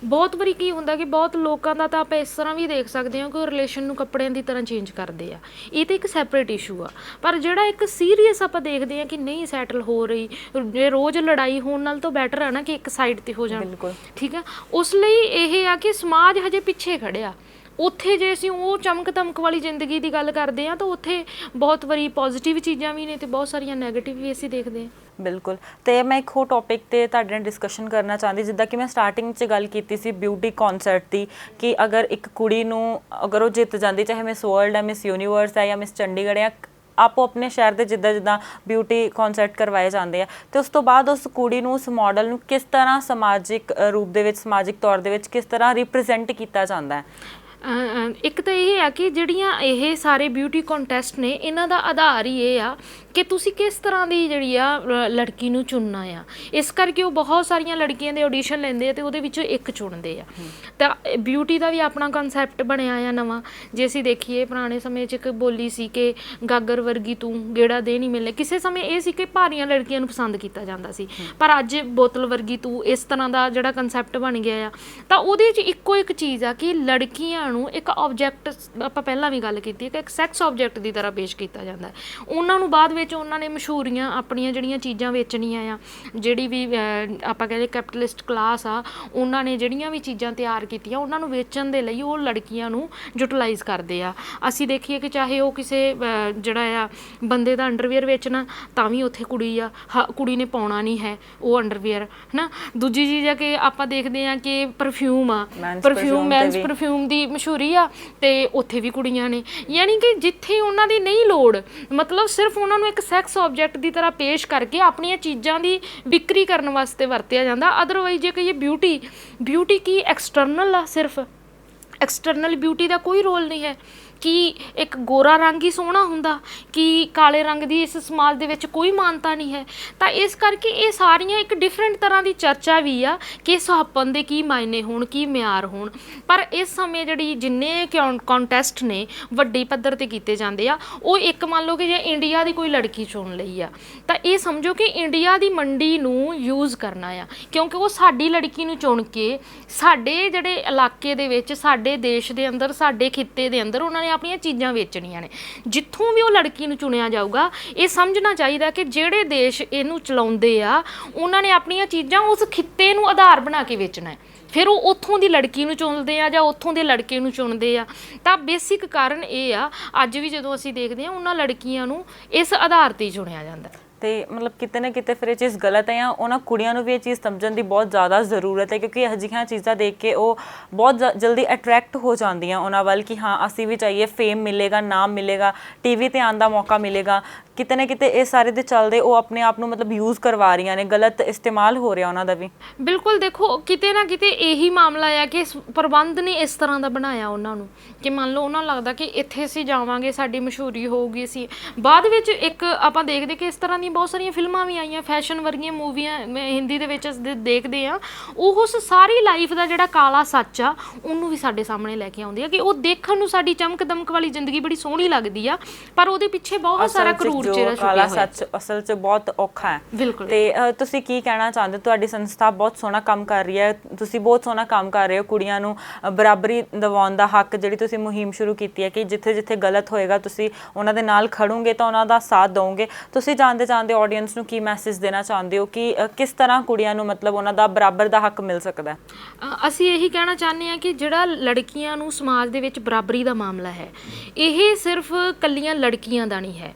ਬਹੁਤ ਵਾਰੀ ਕੀ ਹੁੰਦਾ ਕਿ ਬਹੁਤ ਲੋਕਾਂ ਦਾ ਤਾਂ ਆਪਾਂ ਇਸ ਤਰ੍ਹਾਂ ਵੀ ਦੇਖ ਸਕਦੇ ਹਾਂ ਕਿ ਉਹ ਰਿਲੇਸ਼ਨ ਨੂੰ ਕੱਪੜਿਆਂ ਦੀ ਤਰ੍ਹਾਂ ਚੇਂਜ ਕਰਦੇ ਆ। ਇਹ ਤਾਂ ਇੱਕ ਸੈਪਰੇਟ ਇਸ਼ੂ ਆ। ਪਰ ਜਿਹੜਾ ਇੱਕ ਸੀਰੀਅਸ ਆਪਾਂ ਦੇਖਦੇ ਹਾਂ ਕਿ ਨਹੀਂ ਸੈਟਲ ਹੋ ਰਹੀ, ਜੇ ਰੋਜ਼ ਲੜਾਈ ਹੋਣ ਨਾਲ ਤਾਂ ਬੈਟਰ ਆ ਨਾ ਕਿ ਇੱਕ ਸਾਈਡ 'ਤੇ ਹੋ ਜਾਣ। ਠੀਕ ਆ, ਉਸ ਲਈ ਇਹ ਆ ਕਿ ਸਮਾਜ ਹਜੇ ਪਿੱਛੇ ਖੜਿਆ। ਉੱਥੇ ਜੇ ਅਸੀਂ ਉਹ ਚਮਕ ਧਮਕ ਵਾਲੀ ਜ਼ਿੰਦਗੀ ਦੀ ਗੱਲ ਕਰਦੇ ਹਾਂ ਤਾਂ ਉੱਥੇ ਬਹੁਤ ਵਾਰੀ ਪੋਜ਼ੀਟਿਵ ਚੀਜ਼ਾਂ ਵੀ ਨੇ ਤੇ ਬਹੁਤ ਸਾਰੀਆਂ ਨੈਗੇਟਿਵ ਵੀ ਅਸੀਂ ਦੇਖਦੇ ਹਾਂ। ਬਿਲਕੁਲ। ਤੇ ਮੈਂ ਇੱਕ ਹੋਰ ਟੌਪਿਕ 'ਤੇ ਤੁਹਾਡੇ ਨਾਲ ਡਿਸਕਸ਼ਨ ਕਰਨਾ ਚਾਹੁੰਦੀ, ਜਿੱਦਾਂ ਕਿ ਮੈਂ ਸਟਾਰਟਿੰਗ 'ਚ ਗੱਲ ਕੀਤੀ ਸੀ ਬਿਊਟੀ ਕੌਨਸਰਟ ਦੀ, ਕਿ ਅਗਰ ਇੱਕ ਕੁੜੀ ਨੂੰ ਅਗਰ ਉਹ ਜਿੱਤ ਜਾਂਦੀ, ਚਾਹੇ ਮਿਸ ਵਰਲਡ ਹੈ, ਮਿਸ ਯੂਨੀਵਰਸ ਹੈ ਜਾਂ ਮਿਸ ਚੰਡੀਗੜ੍ਹ ਹੈ, ਆਪੋ ਆਪਣੇ ਸ਼ਹਿਰ ਦੇ ਜਿੱਦਾਂ ਬਿਊਟੀ ਕੌਨਸਰਟ ਕਰਵਾਏ ਜਾਂਦੇ ਆ, ਤੇ ਉਸ ਤੋਂ ਬਾਅਦ ਉਸ ਕੁੜੀ ਨੂੰ, ਉਸ ਮਾਡਲ ਨੂੰ ਕਿਸ ਤਰ੍ਹਾਂ ਸਮਾਜਿਕ ਰੂਪ ਦੇ ਵਿੱਚ, ਸਮਾਜਿਕ ਤੌਰ ਦੇ ਵਿੱਚ ਕਿਸ ਤਰ੍ਹਾਂ ਰਿਪਰੈਜ਼ੈਂਟ ਕੀਤਾ ਜਾਂਦਾ ਹੈ। ਇੱਕ ਤਾਂ ਇਹ ਆ ਕਿ ਜਿਹੜੀਆਂ ਇਹ ਸਾਰੇ ਬਿਊਟੀ ਕੰਟੈਸਟ ਨੇ, ਇਹਨਾਂ ਦਾ ਆਧਾਰ ਹੀ ਇਹ ਆ ਕਿ ਤੁਸੀਂ ਕਿਸ ਤਰ੍ਹਾਂ ਦੀ ਜਿਹੜੀ ਆ ਲੜਕੀ ਨੂੰ ਚੁਣਨਾ ਆ। ਇਸ ਕਰਕੇ ਉਹ ਬਹੁਤ ਸਾਰੀਆਂ ਲੜਕੀਆਂ ਦੇ ਆਡੀਸ਼ਨ ਲੈਂਦੇ ਆ ਤੇ ਉਹਦੇ ਵਿੱਚੋਂ ਇੱਕ ਚੁਣਦੇ ਆ। ਤਾਂ ਬਿਊਟੀ ਦਾ ਵੀ ਆਪਣਾ ਕਨਸੈਪਟ ਬਣਿਆ ਆ ਨਵਾਂ। ਜੇ ਅਸੀਂ ਦੇਖੀਏ ਪੁਰਾਣੇ ਸਮੇਂ 'ਚ ਇੱਕ ਬੋਲੀ ਸੀ ਕਿ ਗਾਗਰ ਵਰਗੀ ਤੂੰ ਗੇੜਾ ਦੇ ਨਹੀਂ ਮਿਲਣੇ। ਕਿਸੇ ਸਮੇਂ ਇਹ ਸੀ ਕਿ ਭਾਰੀਆਂ ਲੜਕੀਆਂ ਨੂੰ ਪਸੰਦ ਕੀਤਾ ਜਾਂਦਾ ਸੀ, ਪਰ ਅੱਜ ਬੋਤਲ ਵਰਗੀ ਤੂੰ ਇਸ ਤਰ੍ਹਾਂ ਦਾ ਜਿਹੜਾ ਕਨਸੈਪਟ ਬਣ ਗਿਆ ਆ। ਤਾਂ ਉਹਦੇ 'ਚ ਇੱਕੋ ਇੱਕ ਚੀਜ਼ ਆ ਕਿ ਲੜਕੀਆਂ ਨੂੰ ਇੱਕ ਆਬਜੈਕਟ, ਆਪਾਂ ਪਹਿਲਾਂ ਵੀ ਗੱਲ ਕੀਤੀ ਕਿ ਇੱਕ ਸੈਕਸ ਆਬਜੈਕਟ ਦੀ ਤਰ੍ਹਾਂ ਪੇਸ਼ ਕੀਤਾ ਜਾਂਦਾ। ਉਹਨਾਂ ਨੂੰ ਬਾਅਦ ਵਿੱਚ ਉਹਨਾਂ ਨੇ ਮਸ਼ਹੂਰੀਆਂ ਆਪਣੀਆਂ ਜਿਹੜੀਆਂ ਚੀਜ਼ਾਂ ਵੇਚਣੀਆਂ ਆ, ਜਿਹੜੀ ਵੀ ਆਪਾਂ ਕਹਿੰਦੇ ਕੈਪੀਟਲਿਸਟ ਕਲਾਸ ਆ, ਉਹਨਾਂ ਨੇ ਜਿਹੜੀਆਂ ਵੀ ਚੀਜ਼ਾਂ ਤਿਆਰ ਕੀਤੀਆਂ ਉਹਨਾਂ ਨੂੰ ਵੇਚਣ ਦੇ ਲਈ ਉਹ ਲੜਕੀਆਂ ਨੂੰ ਯੂਟਿਲਾਈਜ਼ ਕਰਦੇ ਆ। ਅਸੀਂ ਦੇਖੀਏ ਕਿ ਚਾਹੇ ਉਹ ਕਿਸੇ ਜਿਹੜਾ ਆ ਬੰਦੇ ਦਾ ਅੰਡਰਵੀਅਰ ਵੇਚਣਾ, ਤਾਂ ਵੀ ਉੱਥੇ ਕੁੜੀ ਆ, ਕੁੜੀ ਨੇ ਪਾਉਣਾ ਨਹੀਂ ਹੈ ਉਹ ਅੰਡਰਵੀਅਰ, ਹੈ ਨਾ। ਦੂਜੀ ਚੀਜ਼ ਆ ਕਿ ਆਪਾਂ ਦੇਖਦੇ ਹਾਂ ਕਿ ਪਰਫਿਊਮ ਆ, ਪਰਫਿਊਮ ਮੈਨਸ ਪਰਫਿਊਮ ਦੀ ਮਸ਼ਹੂਰੀ ਆ, ਤੇ ਉੱਥੇ ਵੀ ਕੁੜੀਆਂ ਨੇ। ਯਾਨੀ ਕਿ ਜਿੱਥੇ ਉਹਨਾਂ ਦੀ ਨਹੀਂ ਲੋੜ, ਮਤਲਬ ਸਿਰਫ ਉਹਨਾਂ ਨੂੰ ਇੱਕ ਸੈਕਸ ਆਬਜੈਕਟ ਦੀ ਤਰ੍ਹਾਂ ਪੇਸ਼ ਕਰਕੇ ਆਪਣੀਆਂ ਚੀਜ਼ਾਂ ਦੀ ਵਿਕਰੀ ਕਰਨ ਵਾਸਤੇ ਵਰਤਿਆ ਜਾਂਦਾ। ਅਦਰਵਾਈਜ਼ ਜੇ ਕਹੀਏ ਬਿਊਟੀ ਕੀ ਐਕਸਟਰਨਲ ਆ, ਸਿਰਫ ਐਕਸਟਰਨਲ ਬਿਊਟੀ ਦਾ ਕੋਈ ਰੋਲ ਨਹੀਂ ਹੈ ਕਿ ਇੱਕ ਗੋਰਾ ਰੰਗ ਹੀ ਸੋਹਣਾ ਹੁੰਦਾ, ਕਿ ਕਾਲੇ ਰੰਗ ਦੀ ਇਸ ਸਮਾਜ ਦੇ ਵਿੱਚ ਕੋਈ ਮਾਨਤਾ ਨਹੀਂ ਹੈ। ਤਾਂ ਇਸ ਕਰਕੇ ਇਹ ਸਾਰੀਆਂ ਇੱਕ ਡਿਫਰੈਂਟ ਤਰ੍ਹਾਂ ਦੀ ਚਰਚਾ ਵੀ ਆ ਕਿ ਸੁਹੱਪਣ ਦੇ ਕੀ ਮਾਇਨੇ ਹੋਣ, ਕੀ ਮਿਆਰ ਹੋਣ। ਪਰ ਇਸ ਸਮੇਂ ਜਿਹੜੀ ਜਿੰਨੇ ਕੰਟੈਸਟ ਨੇ ਵੱਡੀ ਪੱਧਰ 'ਤੇ ਕੀਤੇ ਜਾਂਦੇ ਆ, ਉਹ ਇੱਕ ਮੰਨ ਲਓ ਕਿ ਜੇ ਇੰਡੀਆ ਦੀ ਕੋਈ ਲੜਕੀ ਚੁਣ ਲਈ ਆ, ਤਾਂ ਇਹ ਸਮਝੋ ਕਿ ਇੰਡੀਆ ਦੀ ਮੰਡੀ ਨੂੰ ਯੂਜ਼ ਕਰਨਾ ਆ, ਕਿਉਂਕਿ ਉਹ ਸਾਡੀ ਲੜਕੀ ਨੂੰ ਚੁਣ ਕੇ ਸਾਡੇ ਜਿਹੜੇ ਇਲਾਕੇ ਦੇ ਵਿੱਚ, ਸਾਡੇ ਦੇਸ਼ ਦੇ ਅੰਦਰ, ਸਾਡੇ ਖਿੱਤੇ ਦੇ ਅੰਦਰ ਉਹਨਾਂ ਨੇ ਆਪਣੀਆਂ ਚੀਜ਼ਾਂ ਵੇਚਣੀਆਂ ਨੇ। ਜਿੱਥੋਂ ਵੀ ਉਹ ਲੜਕੀ ਨੂੰ ਚੁਣਿਆ ਜਾਊਗਾ, ਇਹ ਸਮਝਣਾ ਚਾਹੀਦਾ ਕਿ ਜਿਹੜੇ ਦੇਸ਼ ਇਹਨੂੰ ਚਲਾਉਂਦੇ ਆ ਉਹਨਾਂ ਨੇ ਆਪਣੀਆਂ ਚੀਜ਼ਾਂ ਉਸ ਖਿੱਤੇ ਨੂੰ ਆਧਾਰ ਬਣਾ ਕੇ ਵੇਚਣਾ ਹੈ। ਫਿਰ ਉਹ ਉੱਥੋਂ ਦੀ ਲੜਕੀ ਨੂੰ ਚੁਣਦੇ ਆ ਜਾਂ ਉੱਥੋਂ ਦੇ ਲੜਕੇ ਨੂੰ ਚੁਣਦੇ ਆ। ਤਾਂ ਬੇਸਿਕ ਕਾਰਨ ਇਹ ਆ, ਅੱਜ ਵੀ ਜਦੋਂ ਅਸੀਂ ਦੇਖਦੇ ਹਾਂ ਉਹਨਾਂ ਲੜਕੀਆਂ ਨੂੰ ਇਸ ਆਧਾਰ 'ਤੇ ਹੀ ਚੁਣਿਆ ਜਾਂਦਾ। ਤੇ ਮਤਲਬ ਕਿਤੇ ਨਾ ਕਿਤੇ ਫਿਰ ਇਹ ਚੀਜ਼ ਗਲਤ ਹੈ, ਜਾਂ ਉਹਨਾਂ ਕੁੜੀਆਂ ਨੂੰ ਵੀ ਇਹ ਚੀਜ਼ ਸਮਝਣ ਦੀ ਬਹੁਤ ਜ਼ਿਆਦਾ ਜ਼ਰੂਰਤ ਹੈ, ਕਿਉਂਕਿ ਇਹੋ ਜਿਹੀਆਂ ਚੀਜ਼ਾਂ ਦੇਖ ਕੇ ਉਹ ਬਹੁਤ ਜਲਦੀ ਅਟਰੈਕਟ ਹੋ ਜਾਂਦੀਆਂ ਉਹਨਾਂ ਵੱਲ ਕਿ ਹਾਂ ਅਸੀਂ ਵੀ ਚਾਹੀਏ, ਫੇਮ ਮਿਲੇਗਾ, ਨਾਮ ਮਿਲੇਗਾ, ਟੀਵੀ 'ਤੇ ਆਉਣ ਦਾ ਮੌਕਾ ਮਿਲੇਗਾ। ਕਿਤੇ ਨਾ ਕਿਤੇ ਇਹ ਸਾਰੇ ਦੇ ਚੱਲਦੇ ਉਹ ਆਪਣੇ ਆਪ ਨੂੰ ਮਤਲਬ ਯੂਜ਼ ਕਰਵਾ ਰਹੀਆਂ ਨੇ, ਗਲਤ ਇਸਤੇਮਾਲ ਹੋ ਰਿਹਾ ਉਹਨਾਂ ਦਾ ਵੀ। ਬਿਲਕੁਲ, ਦੇਖੋ ਕਿਤੇ ਨਾ ਕਿਤੇ ਇਹੀ ਮਾਮਲਾ ਆ ਕਿ ਪ੍ਰਬੰਧ ਨੇ ਇਸ ਤਰ੍ਹਾਂ ਦਾ ਬਣਾਇਆ ਉਹਨਾਂ ਨੂੰ ਕਿ ਮੰਨ ਲਓ ਉਹਨਾਂ ਨੂੰ ਲੱਗਦਾ ਕਿ ਇੱਥੇ ਅਸੀਂ ਜਾਵਾਂਗੇ, ਸਾਡੀ ਮਸ਼ਹੂਰੀ ਹੋਊਗੀ। ਅਸੀਂ ਬਾਅਦ ਵਿੱਚ ਇੱਕ ਆਪਾਂ ਦੇਖਦੇ ਕਿ ਇਸ ਤਰ੍ਹਾਂ ਦੀਆਂ ਬਹੁਤ ਸਾਰੀਆਂ ਫਿਲਮਾਂ ਵੀ ਆਈਆਂ, ਫੈਸ਼ਨ ਵਰਗੀਆਂ ਮੂਵੀਆਂ ਹਿੰਦੀ ਦੇ ਵਿੱਚ ਅਸੀਂ ਦੇਖਦੇ ਹਾਂ। ਉਹ ਉਸ ਸਾਰੀ ਲਾਈਫ ਦਾ ਜਿਹੜਾ ਕਾਲਾ ਸੱਚ ਆ ਉਹਨੂੰ ਵੀ ਸਾਡੇ ਸਾਹਮਣੇ ਲੈ ਕੇ ਆਉਂਦੀ ਆ ਕਿ ਉਹ ਦੇਖਣ ਨੂੰ ਸਾਡੀ ਚਮਕ ਦਮਕ ਵਾਲੀ ਜ਼ਿੰਦਗੀ ਬੜੀ ਸੋਹਣੀ ਲੱਗਦੀ ਆ, ਪਰ ਉਹਦੇ ਪਿੱਛੇ ਬਹੁਤ ਸਾਰਾ ਕਰੂਰ ਕਾਲਾ ਸੱਚ ਅਸਲ 'ਚ ਬਹੁਤ ਔਖਾ ਹੈ। ਬਿਲਕੁਲ। ਤੇ ਤੁਸੀਂ ਕੀ ਕਹਿਣਾ ਚਾਹੁੰਦੇ ਹੋ? ਤੁਹਾਡੀ ਸੰਸਥਾ ਬਹੁਤ ਸੋਹਣਾ ਕੰਮ ਕਰ ਰਹੀ ਹੈ, ਤੁਸੀਂ ਬਹੁਤ ਸੋਹਣਾ ਕੰਮ ਕਰ ਰਹੇ ਹੋ ਕੁੜੀਆਂ ਨੂੰ ਬਰਾਬਰੀ ਦਿਵਾਉਣ ਦਾ ਹੱਕ, ਜਿਹੜੀ ਤੁਸੀਂ ਮੁਹਿੰਮ ਸ਼ੁਰੂ ਕੀਤੀ ਹੈ ਕਿ ਜਿੱਥੇ ਜਿੱਥੇ ਗਲਤ ਹੋਏਗਾ ਤੁਸੀਂ ਉਹਨਾਂ ਦੇ ਨਾਲ ਖੜੋਗੇ ਤਾਂ ਉਹਨਾਂ ਦਾ ਸਾਥ ਦਿਓਗੇ। ਤੁਸੀਂ ਜਾਣਦੇ ਆਡੀਅנס ਨੂੰ ਕੀ ਮੈਸੇਜ ਦੇਣਾ ਚਾਹੁੰਦੇ ਹੋ ਕਿ ਕਿਸ ਤਰ੍ਹਾਂ ਕੁੜੀਆਂ ਨੂੰ ਮਤਲਬ ਉਹਨਾਂ ਦਾ ਬਰਾਬਰ ਦਾ ਹੱਕ ਮਿਲ ਸਕਦਾ? ਅਸੀਂ ਇਹੀ ਕਹਿਣਾ ਚਾਹੁੰਦੇ ਹਾਂ ਕਿ ਜਿਹੜਾ ਲੜਕੀਆਂ ਨੂੰ ਸਮਾਜ ਦੇ ਵਿੱਚ ਬਰਾਬਰੀ ਦਾ ਮਾਮਲਾ ਹੈ, ਇਹ ਸਿਰਫ ਕੱਲੀਆਂ ਲੜਕੀਆਂ ਦਾ ਨਹੀਂ ਹੈ,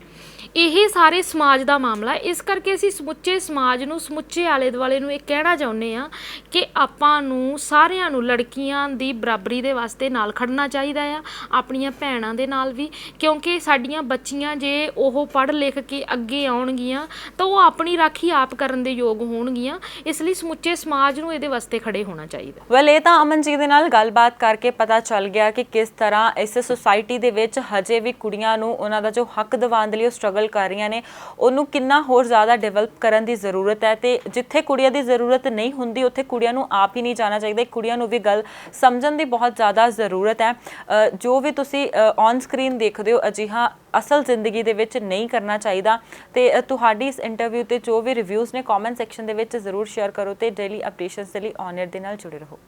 ਇਹ ਸਾਰੇ ਸਮਾਜ ਦਾ ਮਾਮਲਾ। ਇਸ ਕਰਕੇ ਅਸੀਂ ਸਮੁੱਚੇ ਸਮਾਜ ਨੂੰ, ਸਮੁੱਚੇ ਆਲੇ ਦੁਆਲੇ ਨੂੰ ਇਹ ਕਹਿਣਾ ਚਾਹੁੰਦੇ ਹਾਂ ਕਿ ਆਪਾਂ ਨੂੰ ਸਾਰਿਆਂ ਨੂੰ ਲੜਕੀਆਂ ਦੀ ਬਰਾਬਰੀ ਦੇ ਵਾਸਤੇ ਨਾਲ ਖੜਨਾ ਚਾਹੀਦਾ ਆ, ਆਪਣੀਆਂ ਭੈਣਾਂ ਦੇ ਨਾਲ ਵੀ, ਕਿਉਂਕਿ ਸਾਡੀਆਂ ਬੱਚੀਆਂ ਜੇ ਉਹ ਪੜ੍ਹ ਲਿਖ ਕੇ ਅੱਗੇ ਆਉਣਗੀਆਂ ਤਾਂ ਉਹ ਆਪਣੀ ਰਾਖੀ ਆਪ ਕਰਨ ਦੇ ਯੋਗ ਹੋਣਗੀਆਂ। ਇਸ ਲਈ ਸਮੁੱਚੇ ਸਮਾਜ ਨੂੰ ਇਹਦੇ ਵਾਸਤੇ ਖੜੇ ਹੋਣਾ ਚਾਹੀਦਾ। ਵੈਲ, ਇਹ ਤਾਂ ਅਮਨ ਜੀ ਦੇ ਨਾਲ ਗੱਲਬਾਤ ਕਰਕੇ ਪਤਾ ਚੱਲ ਗਿਆ ਕਿ ਕਿਸ ਤਰ੍ਹਾਂ ਇਸ ਸੁਸਾਇਟੀ ਦੇ ਵਿੱਚ ਹਜੇ ਵੀ ਕੁੜੀਆਂ ਨੂੰ ਉਹਨਾਂ ਦਾ ਜੋ ਹੱਕ ਦਿਵਾਉਣ ਦੇ ਲਈ ਸਟਰਗਲ ਕਰ ਰਹੀਆਂ ਨੇ, ਉਹਨੂੰ ਕਿੰਨਾ ਹੋਰ ਜ਼ਿਆਦਾ ਡਿਵੈਲਪ ਕਰਨ ਦੀ ਜ਼ਰੂਰਤ ਹੈ। ਤੇ ਜਿੱਥੇ ਕੁੜੀਆਂ ਦੀ ਜ਼ਰੂਰਤ ਨਹੀਂ ਹੁੰਦੀ ਉੱਥੇ ਕੁੜੀਆਂ ਨੂੰ ਆਪ ਹੀ ਨਹੀਂ ਜਾਣਾ ਚਾਹੀਦਾ, ਕੁੜੀਆਂ ਨੂੰ ਵੀ ਗੱਲ ਸਮਝਣ ਦੀ ਬਹੁਤ ਜ਼ਿਆਦਾ ਜ਼ਰੂਰਤ ਹੈ। ਜੋ ਵੀ ਤੁਸੀਂ ਔਨ ਸਕਰੀਨ ਦੇਖਦੇ ਹੋ, ਅਜਿਹਾ ਅਸਲ ਜ਼ਿੰਦਗੀ ਦੇ ਵਿੱਚ ਨਹੀਂ ਕਰਨਾ ਚਾਹੀਦਾ। ਤੇ ਤੁਹਾਡੀ ਇਸ ਇੰਟਰਵਿਊ ਤੇ ਜੋ ਵੀ ਰਿਵਿਊਜ਼ ਨੇ ਕਮੈਂਟ ਸੈਕਸ਼ਨ ਦੇ ਵਿੱਚ ਜ਼ਰੂਰ ਸ਼ੇਅਰ ਕਰੋ ਤੇ ਡੇਲੀ ਅਪਡੇਸ਼ਨਸ ਦੇ ਲਈ ਔਨ 에ਅਰ ਦੇ ਨਾਲ ਜੁੜੇ ਰਹੋ।